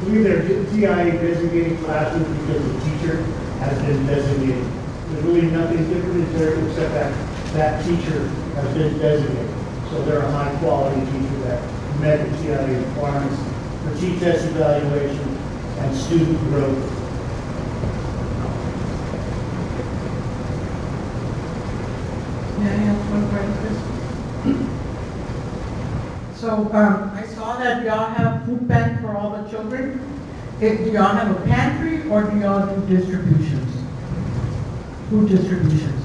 We are TIA designated classrooms because the teacher has been designated. There's really nothing different in there except that that teacher has been designated. So they're a high-quality teacher that met the TIA requirements for teach test evaluation and student growth. May I ask one question? So, I saw that y'all have food bank for all the children. Do y'all have a pantry or do y'all do distributions? Food distributions?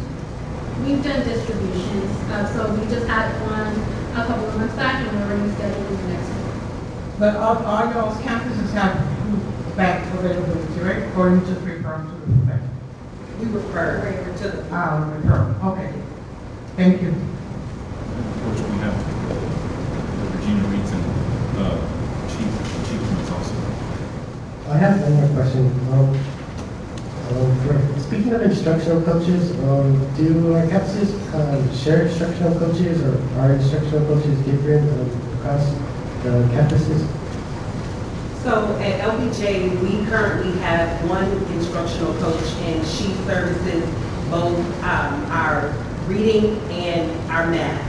We've done distributions, so we just had one a couple of months back, and we're already scheduling the next one. But all y'all's campuses have food bank availability, right? Or you just refer to the food bank? We refer to the. Refer, okay. Thank you. Coach, we have Virginia Reeds and Chief Smith also. I have one more question. Speaking of instructional coaches, do our campuses share instructional coaches, or are instructional coaches different across the campuses? So at LBJ, we currently have one instructional coach, and she services both our reading and our math,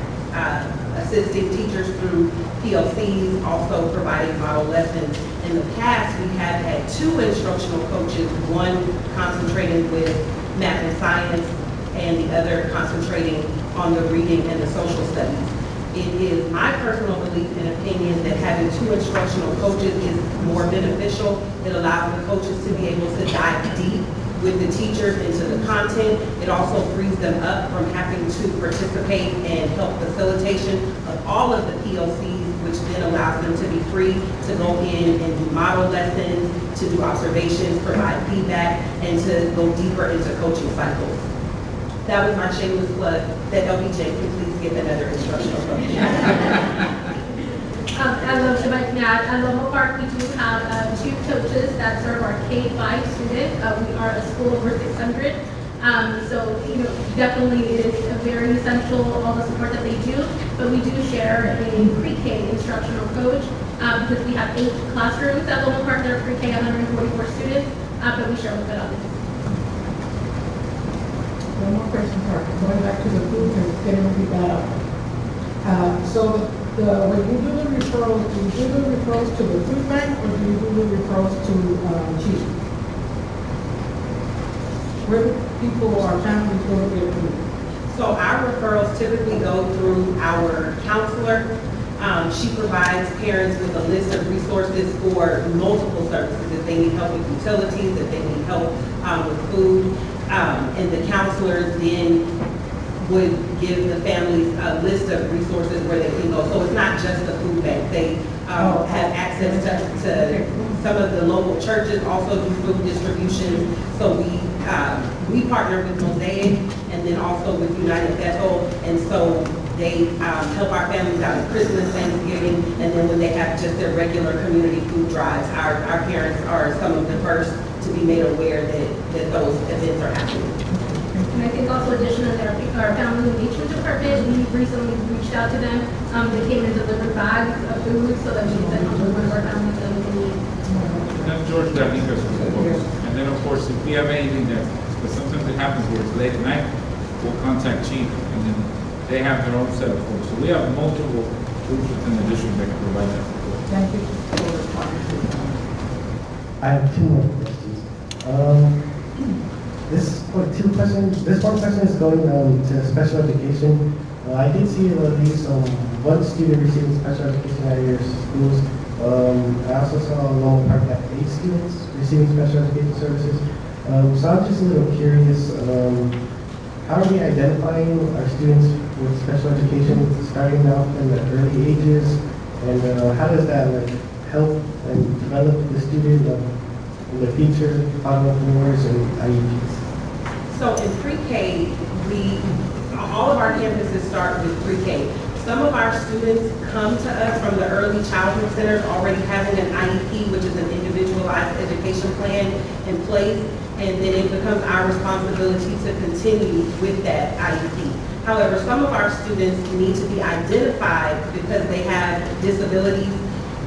assisting teachers through PLCs, also providing model lessons. In the past, we have had two instructional coaches, one concentrating with math and science, and the other concentrating on the reading and the social studies. It is my personal belief and opinion that having two instructional coaches is more beneficial. It allows the coaches to be able to dive deep with the teachers into the content. It also frees them up from having to participate and help facilitation of all of the PLCs, which then allows them to be free to go in and do model lessons, to do observations, provide feedback, and to go deeper into coaching cycles. That was my shameless plug that LBJ can please get another instructional coach. If I can add, at Lomo Park, we do have two coaches that serve our K-5 students. We are a school over 600. So, definitely it is a very essential, all the support that they do. But we do share a pre-K instructional coach because we have 8 classrooms at Lomo Park that are pre-K, 144 students, but we share with others. One more question, sorry. Going back to the food and getting ready that. So when you do the referrals, do you do the referrals to the food bank or do you do the referrals to Chief? Where do people or families go to get food? So our referrals typically go through our counselor. She provides parents with a list of resources for multiple services. If they need help with utilities, if they need help with food, and the counselor then would give the families a list of resources where they can go. So it's not just the food bank. They have access to some of the local churches, also do food distribution. So we partner with Mosaic and then also with United Bethel. And so they help our families out at Christmas, Thanksgiving, and then when they have just their regular community food drives, our parents are some of the first to be made aware that those events are happening. And I think also additionally, our family engagement department, we recently reached out to them. They came and delivered bags of food so that we can send home to one of our families that we need. That's George Davikas from the books. And then, of course, if we have anything that, but sometimes it happens where it's late at night, we'll contact Chief, and then they have their own set of folks. So we have multiple groups within the district that can provide that support. Thank you for responding. I have 2 more questions. This one question is going to special education. I did see at least one student receiving special education at your schools. I also saw Long Park have 8 students receiving special education services. So I'm just a little curious, how are we identifying our students with special education starting off in the early ages? And how does that help and develop the student in the future, following and IEPs? So in pre-K, all of our campuses start with pre-K. Some of our students come to us from the early childhood centers already having an IEP, which is an individualized education plan in place, and then it becomes our responsibility to continue with that IEP. However, some of our students need to be identified because they have disabilities,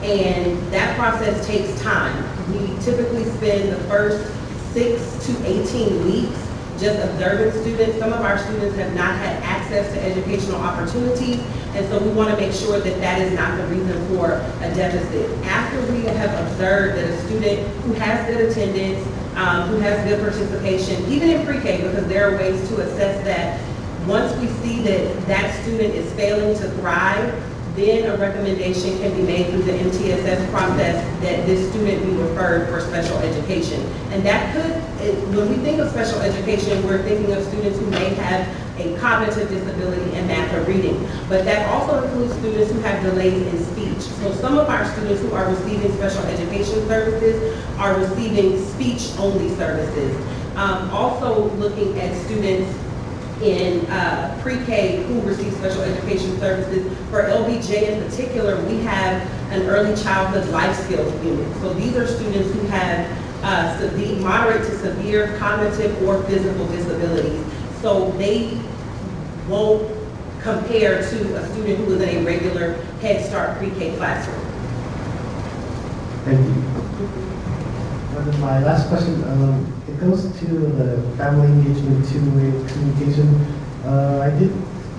and that process takes time. We typically spend the first 6 to 18 weeks just observant students. Some of our students have not had access to educational opportunities, and so we want to make sure that that is not the reason for a deficit. After we have observed that a student who has good attendance, who has good participation, even in pre-K, because there are ways to assess that. Once we see that that student is failing to thrive, then a recommendation can be made through the MTSS process that this student be referred for special education. And that could, when we think of special education, we're thinking of students who may have a cognitive disability in math or reading. But that also includes students who have delays in speech. So some of our students who are receiving special education services are receiving speech-only services. Also looking at students in pre-K who receive special education services. For LBJ in particular, we have an early childhood life skills unit. So these are students who have moderate to severe cognitive or physical disabilities. So they won't compare to a student who is in a regular Head Start pre-K classroom. Thank you. And then my last question, it goes to the family engagement two-way communication. I did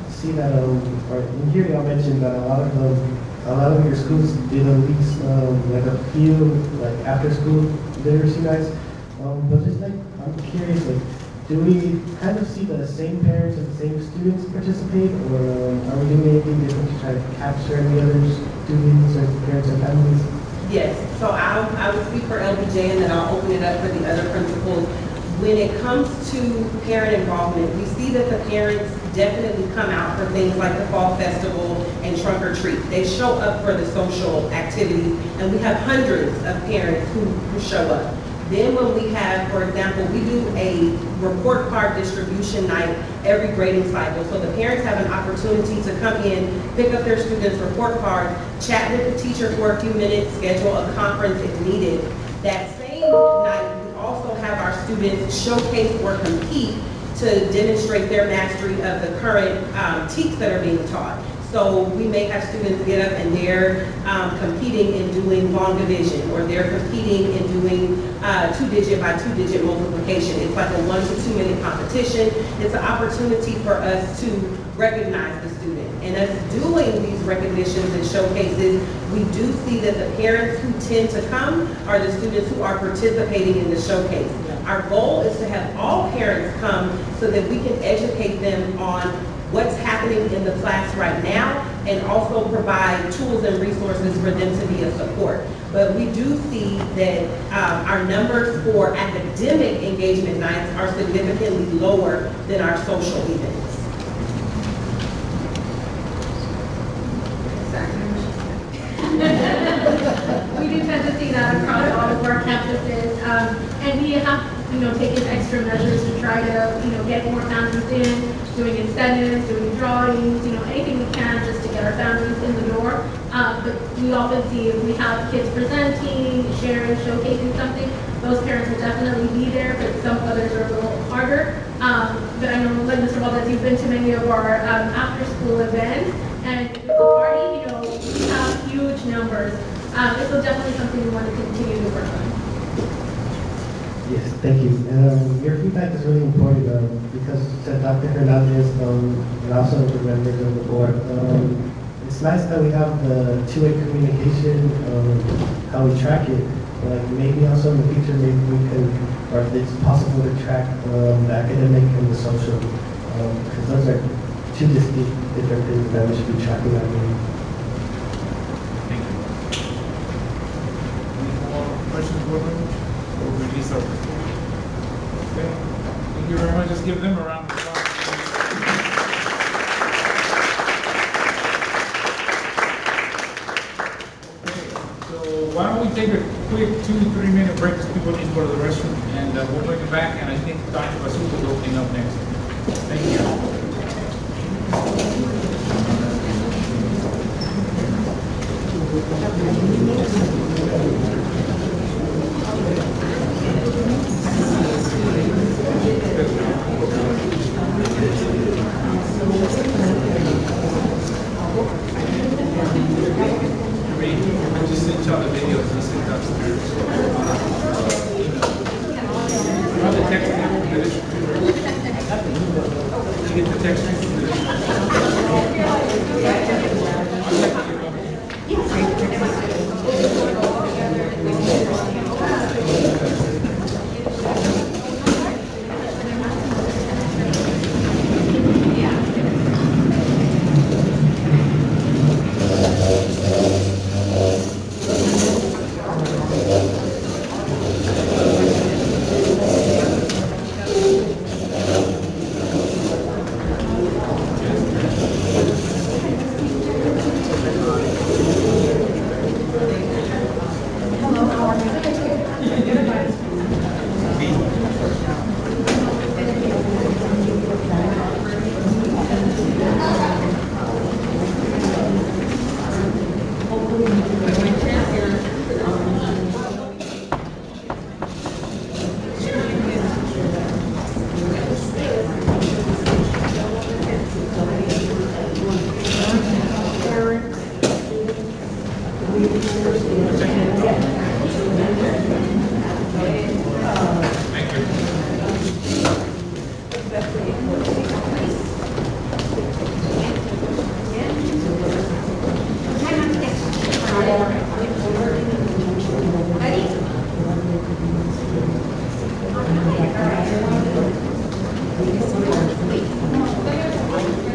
see that, or in here y'all mentioned that a lot of your schools did at least like a few like after school literacy nights. But just like I'm curious, like, do we kind of see the same parents and the same students participate, or are we doing anything different to try to capture any other students or parents and families? Yes, so I will speak for LBJ and then I'll open it up for the other principals. When it comes to parent involvement, we see that the parents definitely come out for things like the Fall Festival and Trunk or Treat. They show up for the social activities, and we have hundreds of parents who show up. Then when we have, for example, we do a report card distribution night every grading cycle. So the parents have an opportunity to come in, pick up their students' report card, chat with the teacher for a few minutes, schedule a conference if needed. That same night, we also have our students showcase or compete to demonstrate their mastery of the current TEKs that are being taught. So we may have students get up and they're competing in doing long division, or they're competing in doing 2-digit by 2-digit multiplication. It's like a 1 to 2 minute competition. It's an opportunity for us to recognize the student. And us doing these recognitions and showcases, we do see that the parents who tend to come are the students who are participating in the showcase. Our goal is to have all parents come so that we can educate them on what's happening in the class right now, and also provide tools and resources for them to be a support. But we do see that our numbers for academic engagement nights are significantly lower than our social events. We do tend to see that across all of our campuses, and we have, taken extra measures to try to, get more families in, doing incentives, doing drawings, anything we can just to get our families in the door. But we often see if we have kids presenting, sharing, showcasing something, those parents will definitely be there, but some others are a little harder. But I know, like Mr. Valdez, you've been to many of our after-school events, and with the party, we have huge numbers. This is definitely something we want to continue to work on. Yes, thank you. Your feedback is really important because Dr. Hernandez and also the members of the board, it's nice that we have the two-way communication, how we track it. Like maybe also in the future, maybe we can, or if it's possible to track the academic and the social, because those are two distinct different things that we should be tracking. I mean. Thank you. Any more questions, board members? Or release over? Okay. Thank you very much. Just give them a round of applause. Okay. So why don't we take a quick 2-3 minute break because people need to go to the restroom, and we'll bring it back. And I think Dr. Basu will be opening up next. Thank you. I just sent y'all the videos and sent upstairs. I'll text them. you get the text?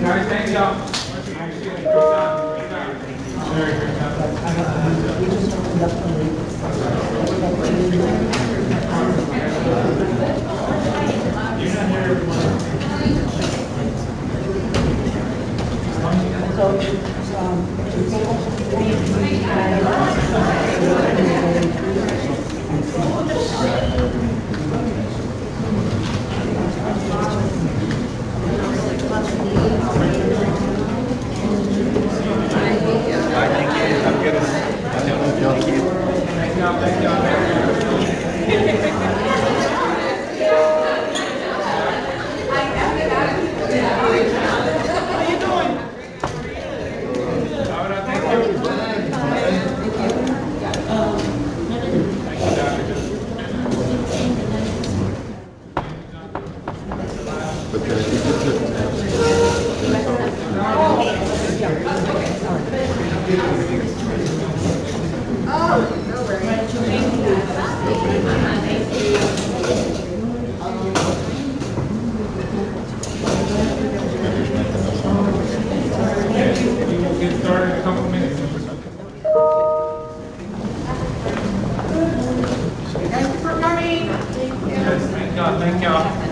Guys, thank y'all. Great job. Very great job. Get started in a couple minutes. Thank you for coming. Yes, thank y'all, thank y'all.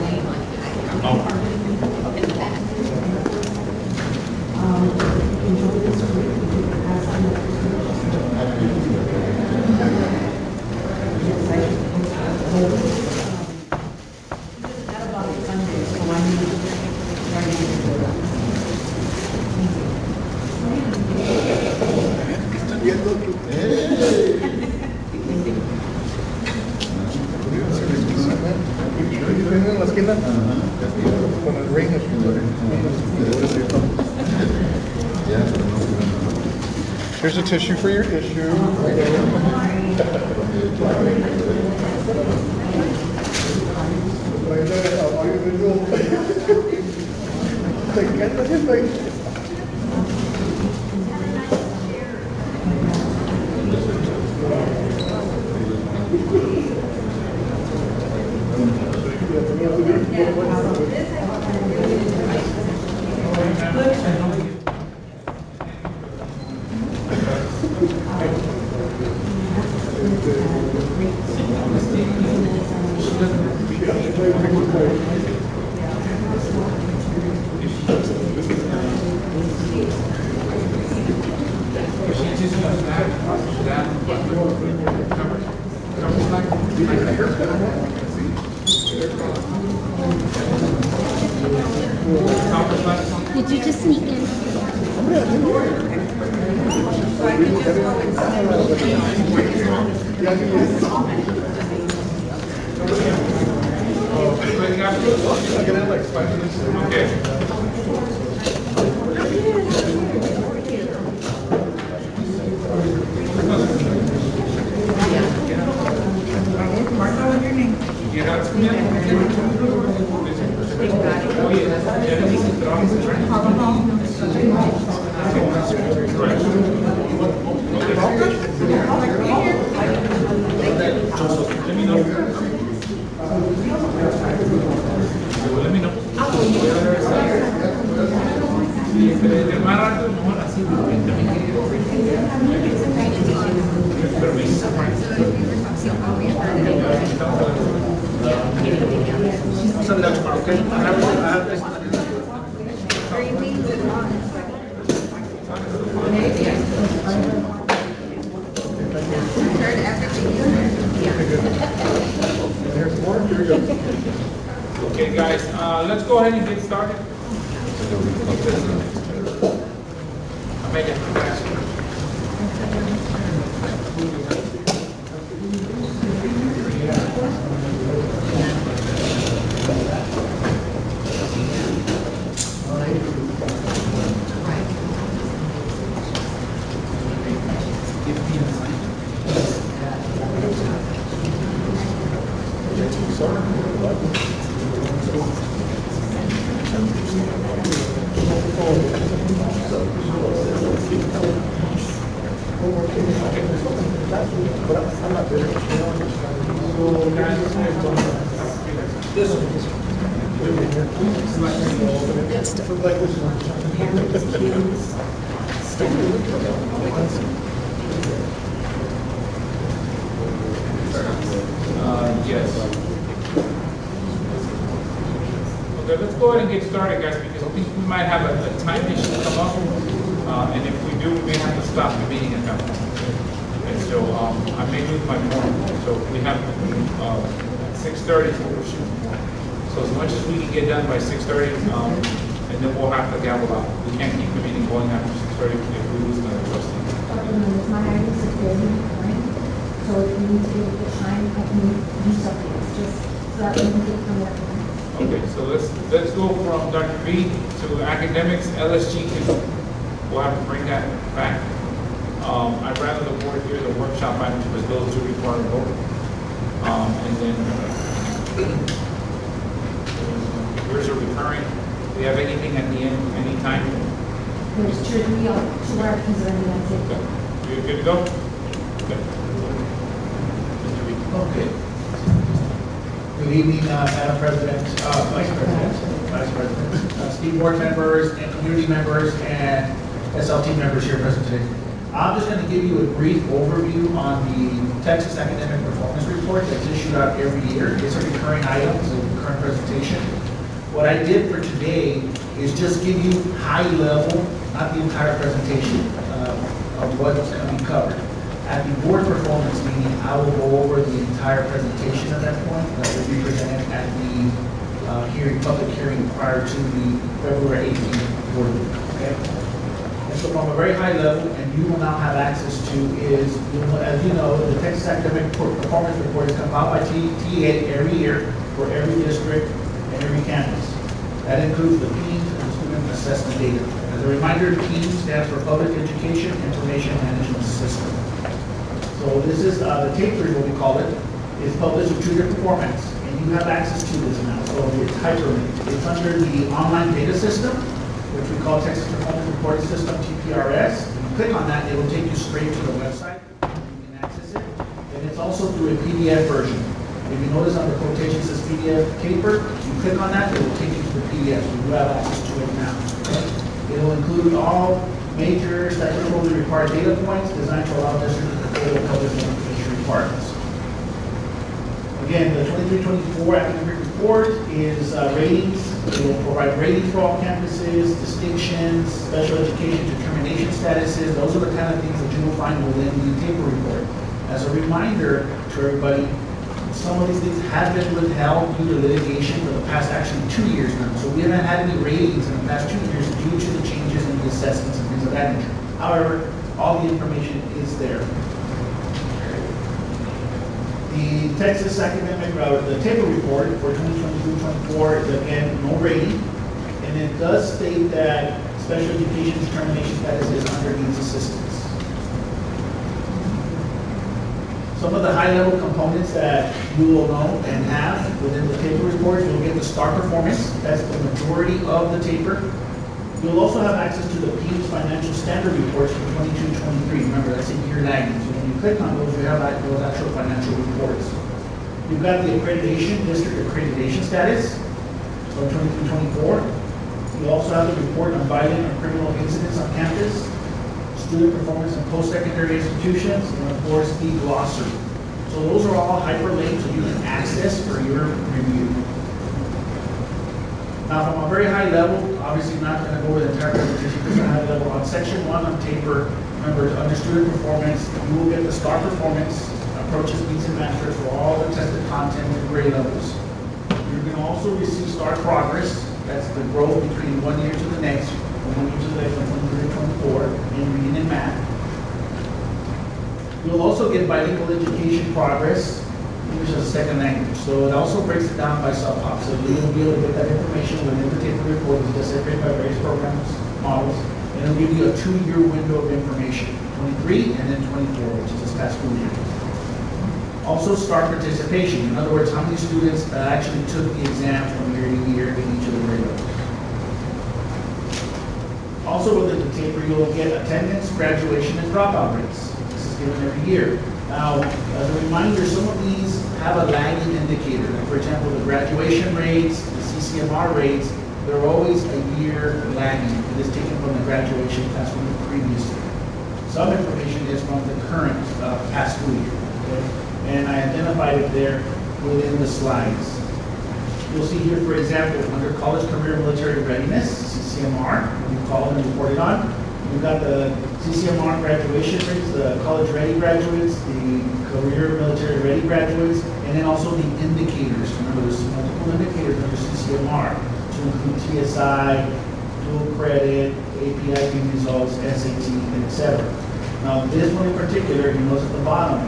En la esquina con el ring. Here's a tissue for your issue. Te encanta siempre. Did you just sneak in? Get up. Oye, ya le dije que vamos a hacer. Let me know. Let me know. Sí, entre más rápido mejor así, porque también permiso. Vamos a ver para qué. Okay, guys, let's go ahead and get started. I'll make it fast. Yes. Okay, let's go ahead and get started, guys, because I think we might have a time issue come up, and if we do, we may have to stop the meeting at that point. And so I may lose my form. So we have 6:30 is what we're shooting for. So as much as we can get done by 6:30, and then we'll have to gavel out. We can't keep the meeting going after 6:30 if we lose another trustee. It's my item security, right? So if you need to give it time, I can do something. It's just so that we can get from work. Okay, so let's go from Dr. B to academics, LSG 2. We'll have to bring that back. I'd rather the board hear the workshop items because those do require a vote. And then here's a recurring. Do you have anything at the end, any time? There's two articles that I'm going to take. Okay. You good to go? Okay. Mr. Reed. Okay. Good evening, Madam President, Vice President, School Board members, and community members, and SLT members here present today. I'm just going to give you a brief overview on the Texas Academic Performance Report that's issued out every year. It's a recurring item, it's a recurring presentation. What I did for today is just give you high level, not the entire presentation, of what's going to be covered. At the board performance meeting, I will go over the entire presentation at that point that will be presented at the public hearing prior to the February 18th board meeting. Okay? And so from a very high level, and you will now have access to is, as you know, the Texas Academic Performance Report is compiled by TA every year for every district and every campus. That includes the PEIMS and student assessment data. As a reminder, PEIMS stands for Public Education Information Management System. So this is the tape read, what we call it, is published with 2 different formats, and you have access to this now. So it's hyperlinked. It's under the online data system, which we call Texas Performance Reporting System, TPRS. When you click on that, it will take you straight to the website. You can access it. And it's also through a PDF version. If you notice on the quotation it says PDF paper, you click on that, it will take you to the PDF. So you have access to it now. Okay? It will include all major statutorily required data points designed to allow districts to fulfill public information requirements. Again, the 23-24 academic report is ratings. It will provide ratings for all campuses, distinctions, special education determination statuses. Those are the kind of things that you will find within the paper report. As a reminder to everybody, some of these things have been withheld due to litigation for the past actually 2 years now. So we haven't had any ratings in the past 2 years due to the changes in the assessments and things of that nature. However, all the information is there. The Texas Academic, the table report for 2022-24 is again no rating, and it does state that special education determination status is under needs assistance. Some of the high-level components that you will know and have within the taper report, you'll get the star performance, that's the majority of the taper. You'll also have access to the PEIMS financial standard reports for 22-23. Remember, that's a year lagging, so when you click on those, you have those actual financial reports. You've got the accreditation, district accreditation status of 23-24. You also have the report on violent or criminal incidents on campus, student performance in post-secondary institutions, and of course, the glossary. So those are all hyperlinked so you can access for your review. Now, from a very high level, obviously not going to go over the entire presentation, but at a high level, on section 1 on taper, remember, under student performance, you will get the star performance, approaches, meets, and masters for all the tested content and grade levels. You're going to also receive star progress, that's the growth between 1 year to the next, from 1 year to the next, from 23 to 24, in reading and math. You'll also get bilingual education progress, English as a second language. So it also breaks it down by sub-pop. So you'll be able to get that information within the taper report. It's just separated by various programs, models, and it'll give you a 2-year window of information, 23 and then 24, which is this past school year. Also, star participation. In other words, how many students actually took the exam from year to year in each of the grade levels. Also, within the taper, you'll get attendance, graduation, and dropout rates. This is given every year. Now, as a reminder, some of these have a lagging indicator. Like for example, the graduation rates, the CCMR rates, they're always a year lagging. It is taken from the graduation class from the previous year. Some information is from the current past school year. Okay? And I identified it there within the slides. You'll see here, for example, under college career military readiness, CCMR, what we call and reported on. We've got the CCMR graduation rates, the college ready graduates, the career military ready graduates, and then also the indicators. Remember, there's multiple indicators under CCMR to include TSI, dual credit, APIP results, SAT, etc. Now, this one in particular, you notice at the bottom,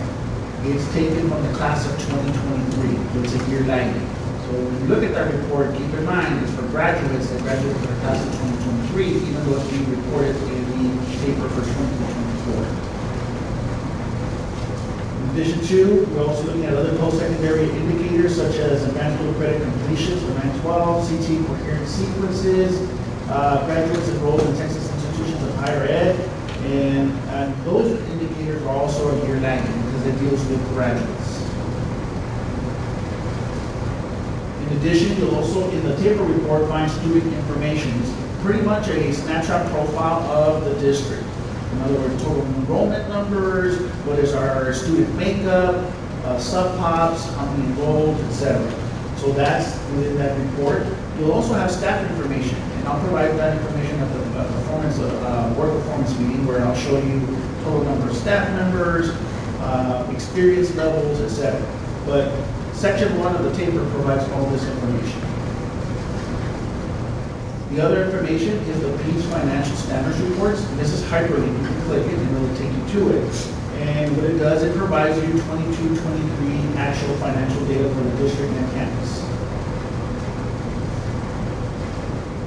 it's taken from the class of 2023, so it's a year lagging. So when you look at that report, keep in mind it's for graduates that graduated from the class of 2023, even though it's being reported in the paper for 2024. In addition to, we're also looking at other post-secondary indicators such as advanced dual credit completions for 912, CT coherent sequences, graduates enrolled in Texas institutions of higher ed, and those indicators are also a year lagging because it deals with graduates. In addition, you'll also, in the taper report, find student information. It's pretty much a snapshot profile of the district. In other words, total enrollment numbers, what is our student makeup, sub-pops, how many enrolled, etc. So that's within that report. You'll also have staff information, and I'll provide that information at the work performance meeting where I'll show you total number of staff members, experience levels, etc. But Section 1 of the taper provides all this information. The other information is the PEIMS financial standards reports. This is hyperlinked. You can click it and it'll take you to it. And what it does, it provides you 22-23 actual financial data for the district and campus.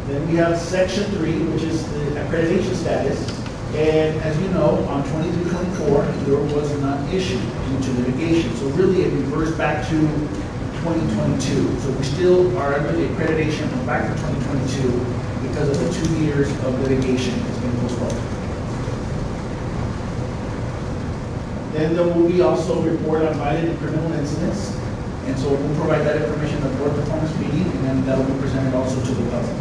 Then we have Section 3, which is the accreditation status. And as you know, on 23-24, there was none issued due to litigation. So really it reversed back to 2022. So we still are under the accreditation from back to 2022 because of the 2 years of litigation that's been postponed. Then there will be also a report on violent and criminal incidents. And so we'll provide that information at the board performance meeting, and then that will be presented also to the public.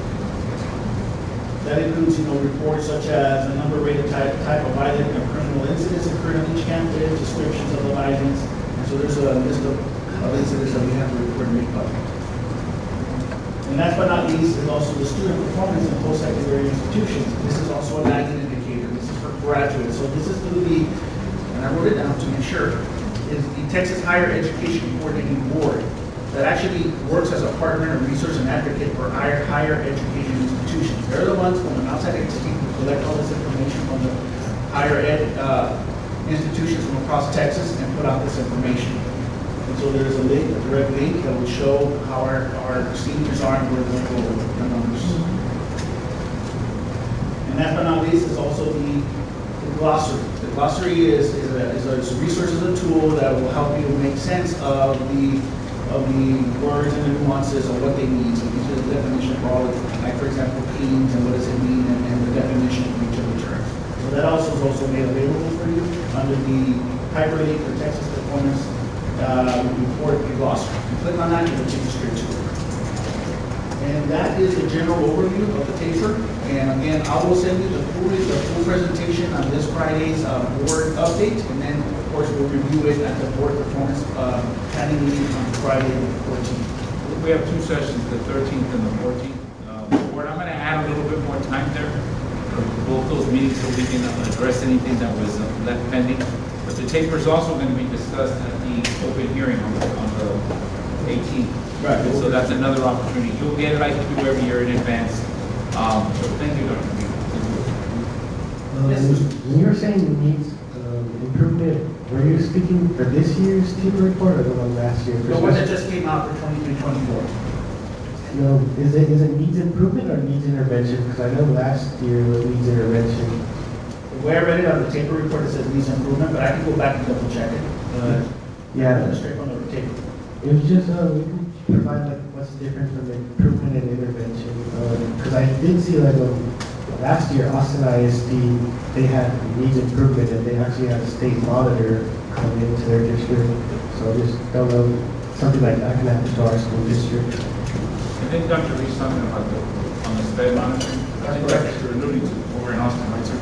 That includes, reports such as the number, rate, and type of violent or criminal incidents occurred on each campus, descriptions of the violence, and so there's a list of incidents that we have to report and make public. And last but not least is also the student performance in post-secondary institutions. This is also a lagging indicator. This is for graduates. So this is through the, and I wrote it down to make sure, is the Texas Higher Education Coordinating Board that actually works as a partner and resource and advocate for higher education institutions. They're the ones from an outside entity who collect all this information from the higher ed institutions from across Texas and put out this information. And so there's a link, a direct link that will show how our seniors are and where they're going with the numbers. And last but not least is also the glossary. The glossary is a resource, is a tool that will help you make sense of the words and the nuances of what they mean. So it gives you the definition for all of it. Like for example, themes and what does it mean and the definition of each of the terms. So that also is also made available for you under the hyperlink for Texas Performance report glossary. You click on that, it'll take you straight to it. And that is the general overview of the paper. And again, I will send you the full presentation on this Friday's board update. And then, of course, we'll review it at the board performance planning meeting on Friday the 14th. We have two sessions, the 13th and the 14th. Board, I'm going to add a little bit more time there for both those meetings so we can address anything that was left pending. But the taper is also going to be discussed at the open hearing on the 18th. Right. So that's another opportunity. You'll get it like you do every year in advance. So thank you, Dr. When you were saying it needs improvement, were you speaking for this year's taper report or the one last year? The one that just came out for 23-24. No, is it needs improvement or needs intervention? Because I know last year it needs intervention. The way I read it on the taper report, it says needs improvement, but I can go back and double check it. Yeah. Straight from the taper. It was just, we can provide like what's different from improvement and intervention. Because I did see like last year, Austin ISD, they had needs improvement and they actually had a state monitor come into their district. So I just don't know, something like that can happen to our school district. I think Dr. Lee's talking about on the sped monitoring. I think that's what you're alluding to over in Austin, right, sir?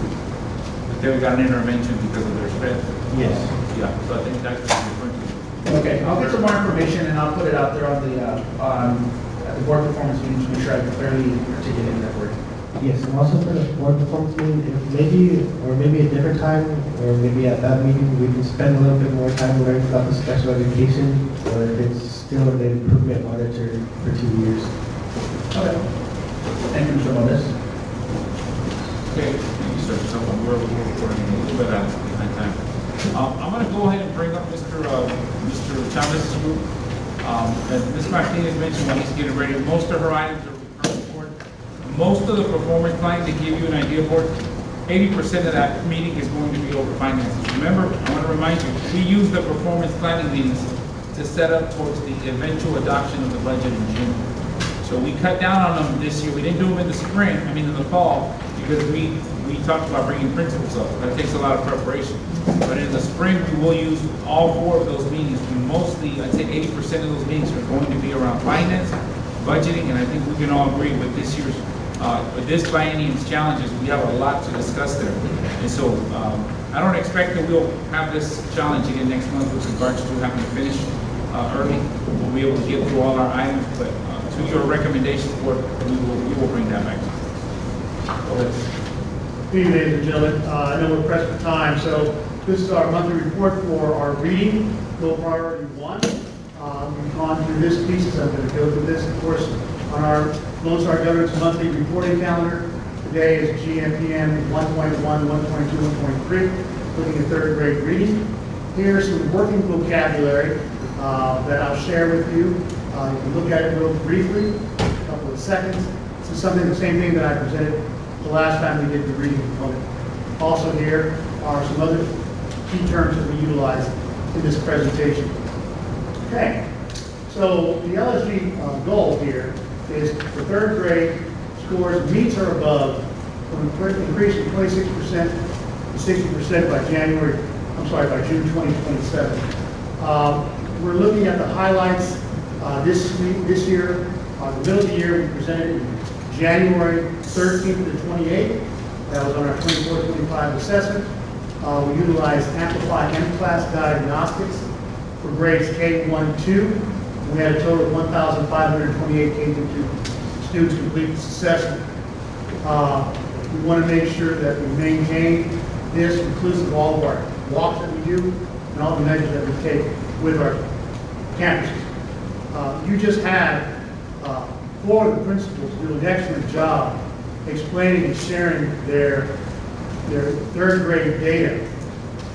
But they got an intervention because of their sped. Yes. Yeah, so I think that's what you're referring to. Okay, I'll get some more information and I'll put it out there on the at the board performance meeting to make sure I can clearly articulate that word. Yes, and also for the board performance meeting, if maybe a different time, or maybe at that meeting, we can spend a little bit more time learning about the special education, or if it's still an improvement monitor for 2 years. Okay. Thank you, Mr. Moses. Okay, thank you, sir. So we're recording a little bit out behind time. I'm going to go ahead and bring up Mr. Chavez's group. As Ms. Martinez mentioned when he's getting ready, most of her items are referred board. Most of the performance plan, to give you an idea, board, 80% of that meeting is going to be over finances. Remember, I want to remind you, we use the performance planning meetings to set up towards the eventual adoption of the budget in June. So we cut down on them this year. We didn't do them in the spring, in the fall, because we talked about bringing principals up. That takes a lot of preparation. But in the spring, we will use all 4 of those meetings. We mostly, I'd say 80% of those meetings are going to be around finance, budgeting, and I think we can all agree with this year's, with this biennium's challenges, we have a lot to discuss there. And so I don't expect that we'll have this challenge again next month with regards to having to finish early. We'll be able to get through all our items, but to your recommendations, Board, we will bring that back. Go ahead. Good evening, ladies and gentlemen. I know we're pressed for time, so this is our monthly report for our reading, Goal Priority 1. We've gone through this piece, so I'm going to go through this, of course, on our Lone Star Governance monthly reporting calendar. Today is GMPM 1.1, 1.2, 1.3, looking at 3rd grade reading. Here's some working vocabulary that I'll share with you. You can look at it real briefly, a couple of seconds. This is the same thing that I presented the last time we did the reading component. Also here are some other key terms that we utilized in this presentation. Okay, so the LSG goal here is for 3rd grade scores meets or above, increase from 26% to 60% by by June 2027. We're looking at the highlights this year. The middle of the year, we presented in January 13th to 28th. That was on our 24-25 assessment. We utilized Amplify M-Class diagnostics for grades K-1-2. We had a total of 1,528 K-2 students complete this assessment. We want to make sure that we maintain this inclusive of all of our walks that we do and all the measures that we take with our campuses. You just had 4 of the principals do an excellent job explaining and sharing their 3rd grade data.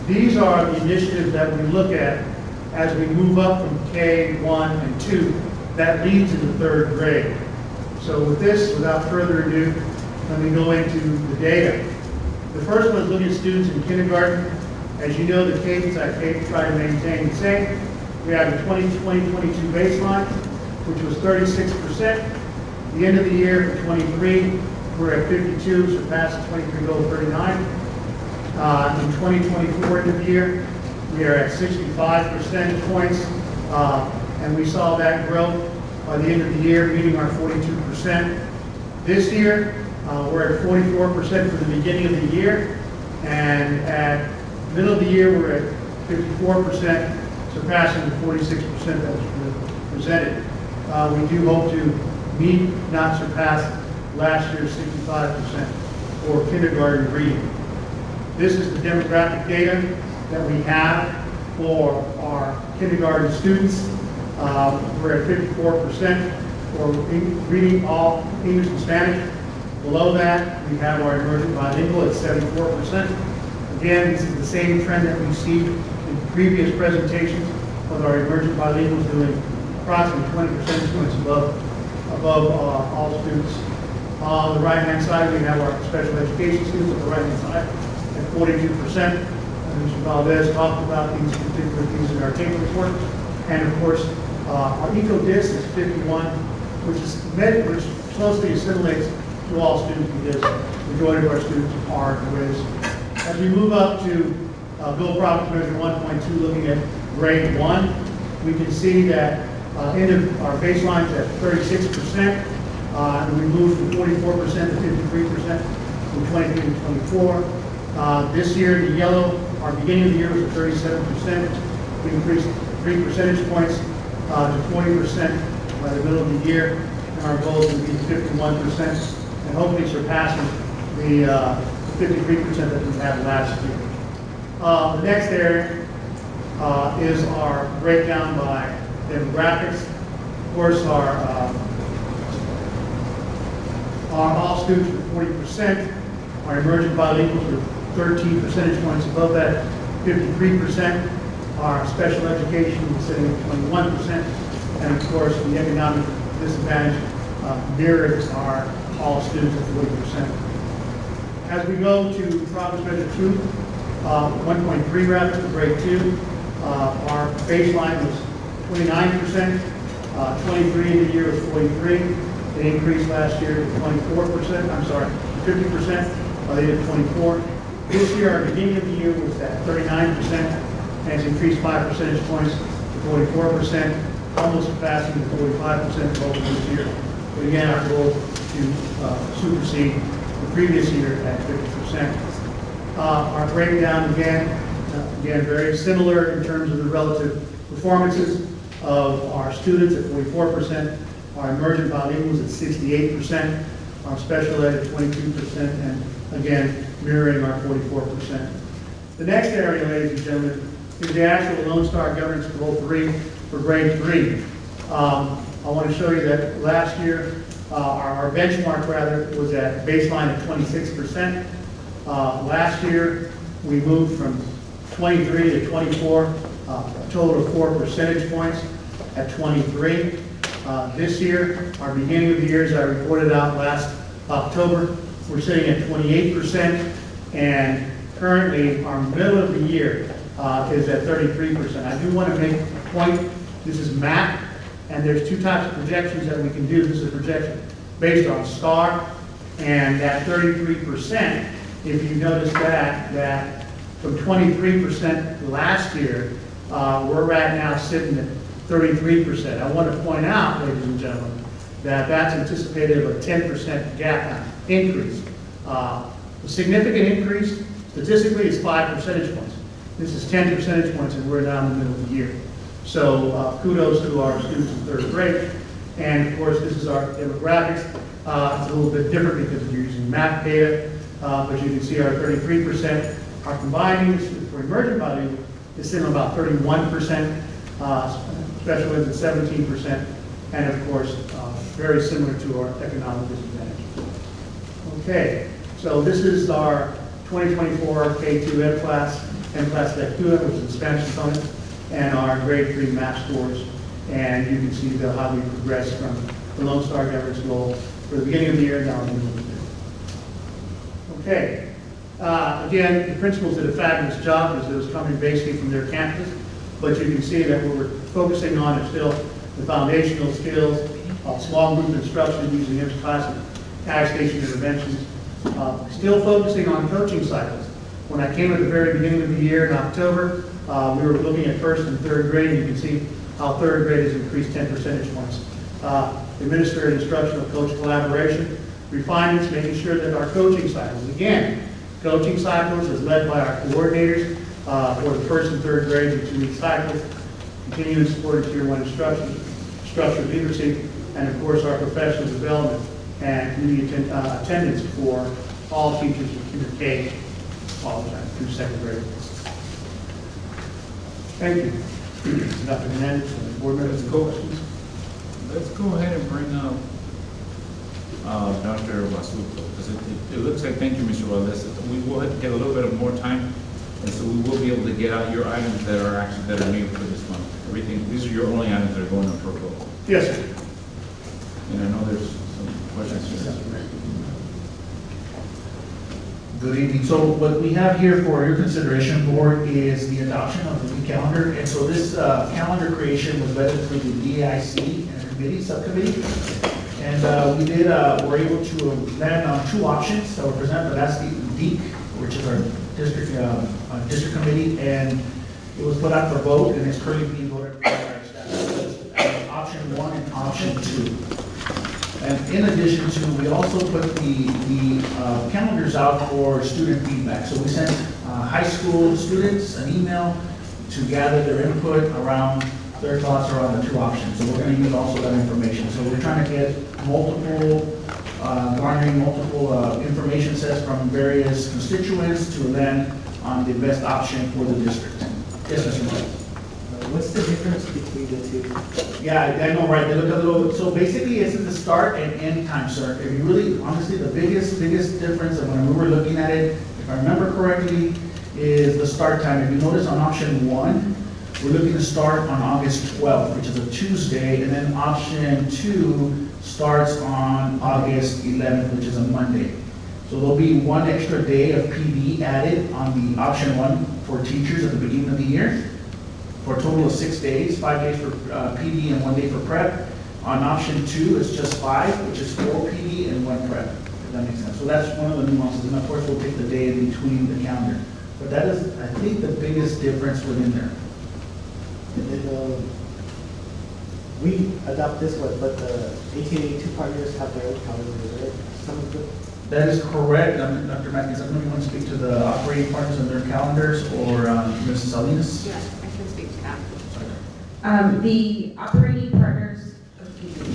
These are the initiatives that we look at as we move up from K1 and 2 that leads into 3rd grade. So with this, without further ado, let me go into the data. The first one is looking at students in kindergarten. As you know, the cadence I try to maintain the same. We have the 2022 baseline, which was 36%. The end of the year for 23, we're at 52, surpassed the 23 goal of 39. In 2024 end of the year, we are at 65 percentage points, and we saw that grow by the end of the year, meeting our 42%. This year, we're at 44% for the beginning of the year, and at middle of the year, we're at 54%, surpassing the 46% that was presented. We do hope to meet, not surpass, last year's 65% for kindergarten reading. This is the demographic data that we have for our kindergarten students. We're at 54% for reading all English and Spanish. Below that, we have our emergent bilingual at 74%. Again, this is the same trend that we see in previous presentations with our emergent bilinguals doing approximately 20 percentage points above all students. On the right-hand side, we have our special education students on the right-hand side at 42%. Mr. Valdez talked about these particular things in our table report. And of course, our ECO-DIS is 51, which closely assimilates to all students because the majority of our students are whiz. As we move up to Bill Providence Measure 1.2, looking at grade 1, we can see that end of our baseline is at 36%. And we moved from 44% to 53% from 23 to 24. This year, the yellow, our beginning of the year was at 37%. We increased 3 percentage points to 40% by the middle of the year. And our goal is to be 51% and hopefully surpassing the 53% that we had last year. The next area is our breakdown by demographics. Of course, our all students were 40%. Our emergent bilinguals were 13 percentage points above that, 53%. Our special education was sitting at 21%. And of course, the economic disadvantage mirrors our all students at 40%. As we go to Providence Measure 2, 1.3 rather, grade 2, our baseline was 29%. 23 in the year was 43. It increased last year to 24%. I'm sorry, 50%. They did 24. This year, our beginning of the year was at 39%, and it's increased 5 percentage points to 44%, almost surpassing the 45% goal this year. But again, our goal is to supersede the previous year at 50%. Our breakdown again, very similar in terms of the relative performances of our students at 44%, our emergent bilinguals at 68%, our special ed at 22%, and again, mirroring our 44%. The next area, ladies and gentlemen, is the actual Lone Star Governance Goal 3 for grade 3. I want to show you that last year, our benchmark rather was at baseline at 26%. Last year, we moved from 23 to 24, a total of 4 percentage points at 23. This year, our beginning of the year, as I reported out last October, we're sitting at 28%, and currently our middle of the year is at 33%. I do want to make a point, this is math, and there's two types of projections that we can do. This is a projection based on STAR, and that 33%, if you notice that from 23% last year, we're at now sitting at 33%. I want to point out, ladies and gentlemen, that that's anticipated of a 10% gap increase. The significant increase, statistically, is 5 percentage points. This is 10 percentage points, and we're down in the middle of the year. So kudos to our students in third grade. And of course, this is our demographics. It's a little bit different because we're using map data, but you can see our 33%. Our combined English for emergent bilingual is sitting at about 31%, special ed at 17%, and of course, very similar to our economic disadvantage. Okay, so this is our 2024 K2 Ed class, M-Class Lectura, which is the Spanish component, and our grade 3 math scores. And you can see how we progress from the Lone Star Governance Goal for the beginning of the year down to the middle of the year. Okay, Again, the principals did a fabulous job because it was coming basically from their campus, but you can see that what we're focusing on is still the foundational skills, small group instruction using class and tag station interventions, still focusing on coaching cycles. When I came at the very beginning of the year in October, we were looking at first and third grade, and you can see how third grade has increased 10 percentage points. Administrator and instructional coach collaboration, refinements, making sure that our coaching cycles, again, coaching cycles is led by our coordinators for the first and third grades in 2-week cycles, continuing support of Tier 1 instruction, structured literacy, and of course our professional development and community attendance for all teachers from Kinder K all the time through second grade. Thank you. Dr. Hernandez, board members, questions? Let's go ahead and bring up Dr. Wasuko, because it looks like, thank you, Mr. Valdez, we will get a little bit of more time, and so we will be able to get out your items that are new for this month. Everything, these are your only items that are going on protocol. Yes, sir. And I know there's some questions. Good evening. So what we have here for your consideration, board, is the adoption of the new calendar. And so this calendar creation was vetted through the EISD and subcommittee. And we were able to land on 2 options that were presented, but that's the DEEC, which is our district committee, and it was put out for vote, and it's currently being voted by our staff. Option 1 and option 2. And in addition to, we also put the calendars out for student feedback. So we sent high school students an email to gather their input around their thoughts around the 2 options. So we're going to use also that information. So we're trying to get garnering multiple information sets from various constituents to land on the best option for the district. Yes, Mr. White. What's the difference between the 2? Yeah, I know, right? They look a little. So basically, it's in the start and end time, sir. If you really, honestly, the biggest difference, and when we were looking at it, if I remember correctly, is the start time. If you notice on option 1, we're looking to start on August 12th, which is a Tuesday, and then option 2 starts on August 11th, which is a Monday. So there'll be 1 extra day of PD added on the option 1 for teachers at the beginning of the year, for a total of 6 days, 5 days for PD and 1 day for prep. On option 2, it's just 5, which is 4 PD and 1 prep, if that makes sense. So that's one of the nuances, and of course we'll take the day in between the calendar. But that is, I think, the biggest difference within there. And then we adopt this one, but the 1882 partners have their own calendars, right? Some of them. That is correct. Dr. Matthews, I don't know if you want to speak to the operating partners and their calendars, or Mrs. Salinas? Yes, I can speak to that. The operating partners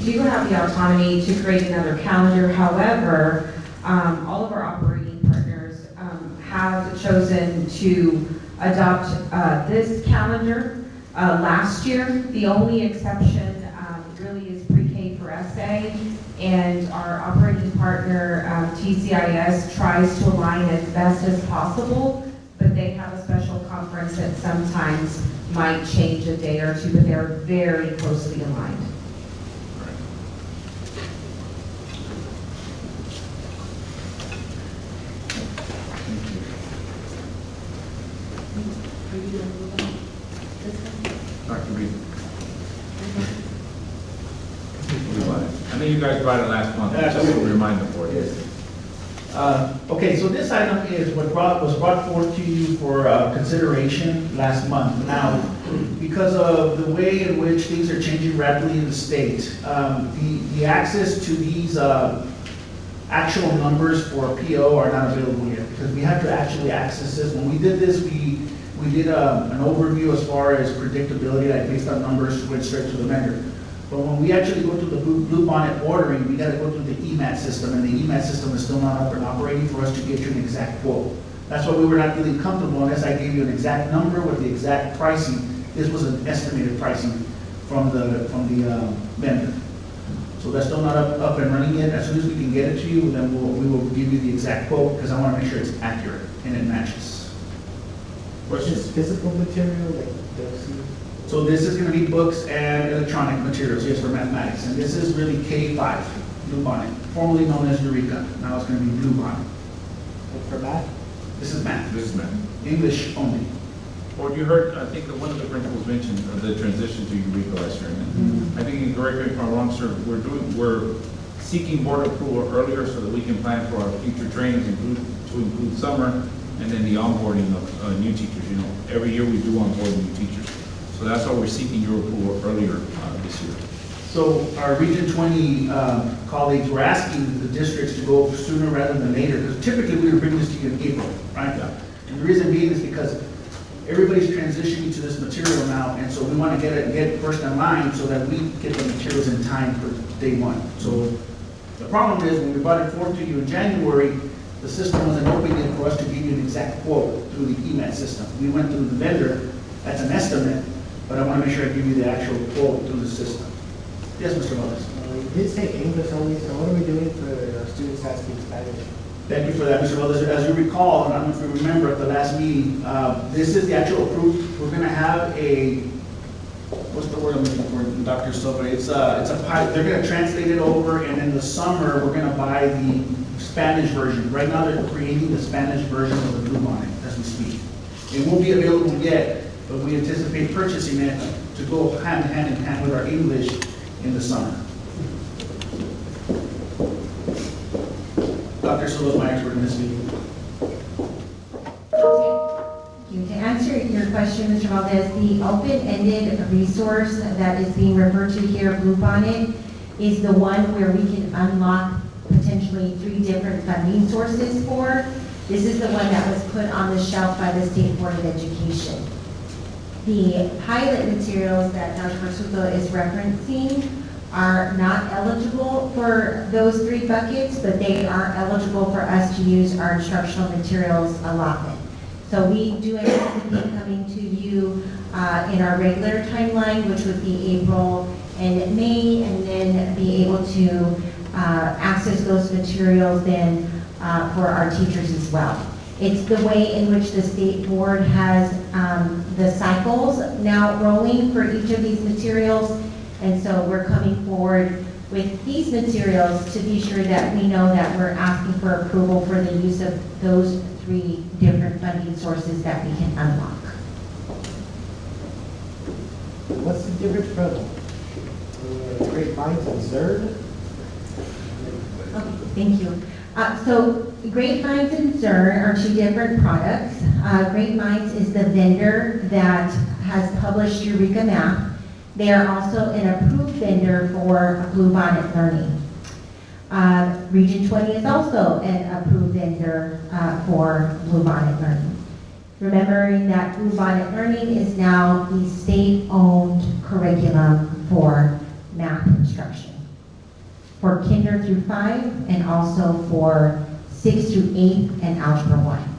do have the autonomy to create another calendar. However, all of our operating partners have chosen to adopt this calendar last year. The only exception really is pre-K for SA, and our operating partner, TCIS, tries to align as best as possible, but they have a special conference that sometimes might change a day or 2, but they're very closely aligned. Dr. Reed. I know you guys brought it last month, just to remind the board. Yes. Okay, so this item is what was brought forth to you for consideration last month. Now, because of the way in which things are changing rapidly in the state, the access to these actual numbers for PO are not available yet, because we have to actually access this. When we did this, we did an overview as far as predictability, like based on numbers, went straight to the vendor. But when we actually go through the Blue Bonnet ordering, we got to go through the EMAT system, and the EMAT system is still not up and operating for us to get you an exact quote. That's why we were not really comfortable unless I gave you an exact number with the exact pricing. This was an estimated pricing from the vendor. So that's still not up and running yet. As soon as we can get it to you, then we will give you the exact quote, because I want to make sure it's accurate and it matches. Questions? Physical material, like those. So this is going to be books and electronic materials, yes, for mathematics. And this is really K5, Blue Bonnet, formerly known as Eureka. Now it's going to be Blue Bonnet. And for math? This is math. This is math. English only. Well, you heard, I think that one of the principals mentioned the transition to Eureka last year. And I think, correct me if I'm wrong, sir, we're seeking board approval earlier so that we can plan for our future trainings to include summer and then the onboarding of new teachers. You know, every year we do onboard new teachers. So that's why we're seeking your approval earlier this year. So our Region 20 colleagues were asking the districts to go sooner rather than later, because typically we would bring this to you in April, right? Yeah. And the reason being is because everybody's transitioning to this material now, and so we want to get first in line so that we get the materials in time for day one. So the problem is, when we brought it forward to you in January, the system wasn't open yet for us to give you an exact quote through the EMAT system. We went through the vendor, that's an estimate, but I want to make sure I give you the actual quote through the system. Yes, Mr. Wallace? You did say English only, so what are we doing for students asking Spanish? Thank you for that, Mr. Wallace. As you recall, and I don't know if you remember at the last meeting, this is the actual approved. We're going to have a, what's the word I'm looking for, Dr. Silva? It's a pilot. They're going to translate it over, and in the summer, we're going to buy the Spanish version. Right now, they're creating the Spanish version of the Blue Bonnet as we speak. It won't be available yet, but we anticipate purchasing it to go hand in hand with our English in the summer. Dr. Silva is my expert in this meeting. To answer your question, Mr. Valdez, the open-ended resource that is being referred to here, Bluebonnet, is the one where we can unlock potentially 3 different funding sources for. This is the one that was put on the shelf by the State Board of Education. The pilot materials that Dr. Pasuto is referencing are not eligible for those 3 buckets, but they are eligible for us to use our instructional materials allotment. So we do anticipate coming to you in our regular timeline, which would be April and May, and then be able to access those materials then for our teachers as well. It's the way in which the state board has the cycles now rolling for each of these materials. And so we're coming forward with these materials to be sure that we know that we're asking for approval for the use of those 3 different funding sources that we can unlock. What's the difference from Great Minds and CERN? Okay, thank you. So Great Minds and CERN are 2 different products. Great Minds is the vendor that has published Eureka Math. They are also an approved vendor for Bluebonnet Learning. Region 20 is also an approved vendor for Bluebonnet Learning. Remembering that Bluebonnet Learning is now the state-owned curriculum for math instruction for kinder through 5 and also for 6 through 8 and Algebra 1.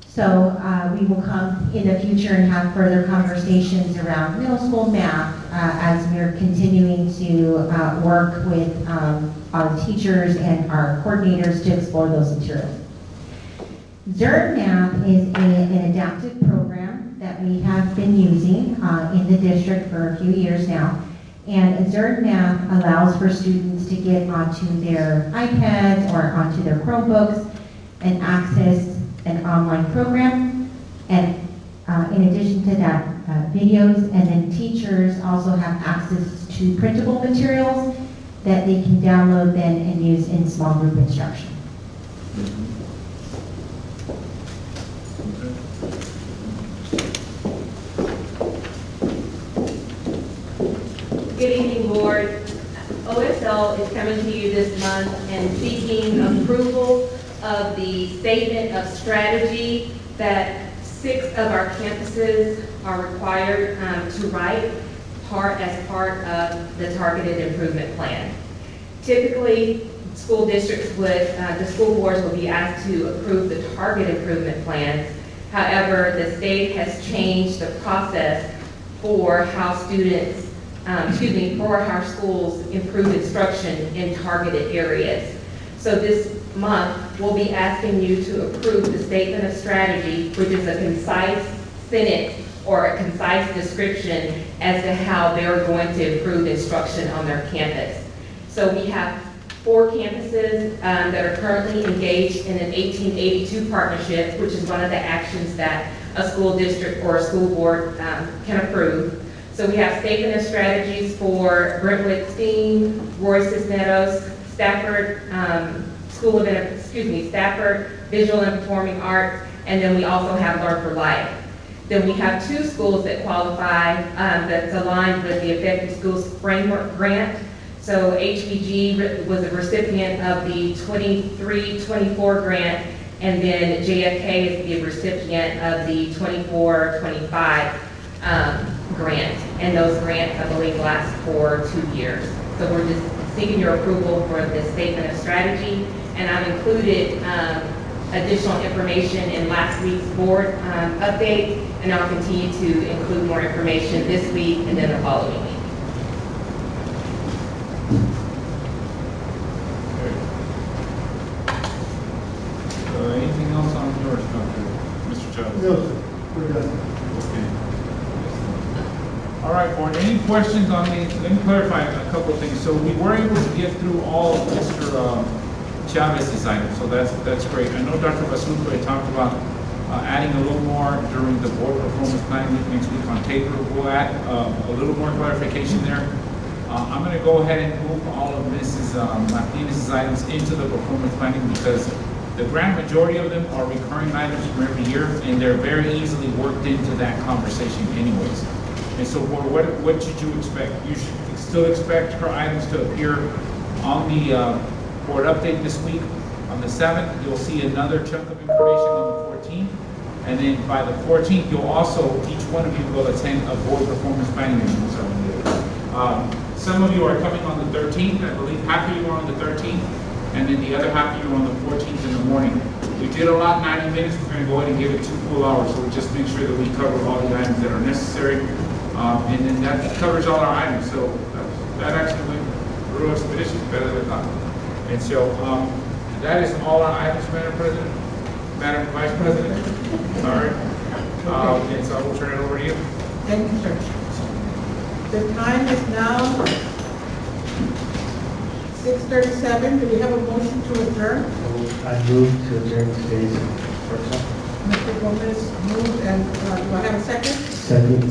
So we will come in the future and have further conversations around middle school math as we're continuing to work with our teachers and our coordinators to explore those materials. Zerd Math is an adaptive program that we have been using in the district for a few years now. And Zerd Math allows for students to get onto their iPads or onto their Chromebooks and access an online program, and in addition to that, videos, and then teachers also have access to printable materials that they can download then and use in small group instruction. Good evening, board. OSL is coming to you this month and seeking approval of the statement of strategy that 6 of our campuses are required to write as part of the targeted improvement plan. Typically, school districts would, the school boards would be asked to approve the target improvement plans. However, the state has changed the process for how students, for how schools improve instruction in targeted areas. So this month, we'll be asking you to approve the statement of strategy, which is a concise sentence or a concise description as to how they're going to improve instruction on their campus. So we have 4 campuses that are currently engaged in an 1882 partnership, which is one of the actions that a school district or a school board can approve. So we have statement of strategies for Brentwood STEAM, Roy Cisneros, Stafford Stafford Visual and Performing Arts, and then we also have Learn for Life. Then we have 2 schools that qualify that's aligned with the Effective Schools Framework Grant. So HBG was a recipient of the 23-24 grant, and then JFK is the recipient of the 24-25 grant. And those grants, I believe, last for 2 years. So we're just seeking your approval for the statement of strategy, and I've included additional information in last week's board update, and I'll continue to include more information this week and then the following week. Anything else on yours, Mr. Chavez? No, sir. We're done. Okay. All right, board, any questions on these? Let me clarify a couple of things. So we were able to get through all of Mr. Chavez's items, so that's great. I know Dr. Basuto had talked about adding a little more during the board performance planning week next week on taper. We'll add a little more clarification there. I'm going to go ahead and move all of Mrs. Martinez's items into the performance planning because the grand majority of them are recurring items from every year, and they're very easily worked into that conversation anyways. And so what should you expect? You should still expect her items to appear on the board update this week. On the 7th, you'll see another chunk of information on the 14th. And then by the 14th, you'll also, each one of you will attend a board performance planning meeting. Some of you are coming on the 13th. I believe half of you are on the 13th. And then the other half of you are on the 14th in the morning. We did a lot, 90 minutes. We're going to go ahead and give it 2 full hours. So we just make sure that we cover all the items that are necessary. And then that covers all our items. So that actually went real expeditious, better than I thought. And so that is all our items, Madam President. Madam Vice President. Sorry. And so I will turn it over to you. Thank you, sir. The time is now 6:37. Do we have a motion to adjourn? I move to adjourn today's workshop. Mr. Gomez moved, and do I have a second? Second.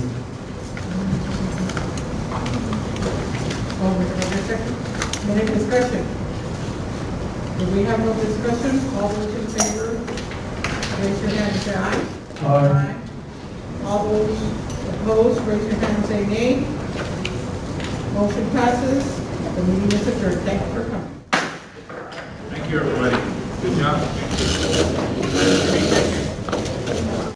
Oh, we have a second. Any discussion? If we have no discussion, all those in favor, raise your hand and say aye. Aye. All those opposed, raise your hand and say nay. Motion passes. The meeting is adjourned. Thank you for coming. Thank you, everybody. Good job.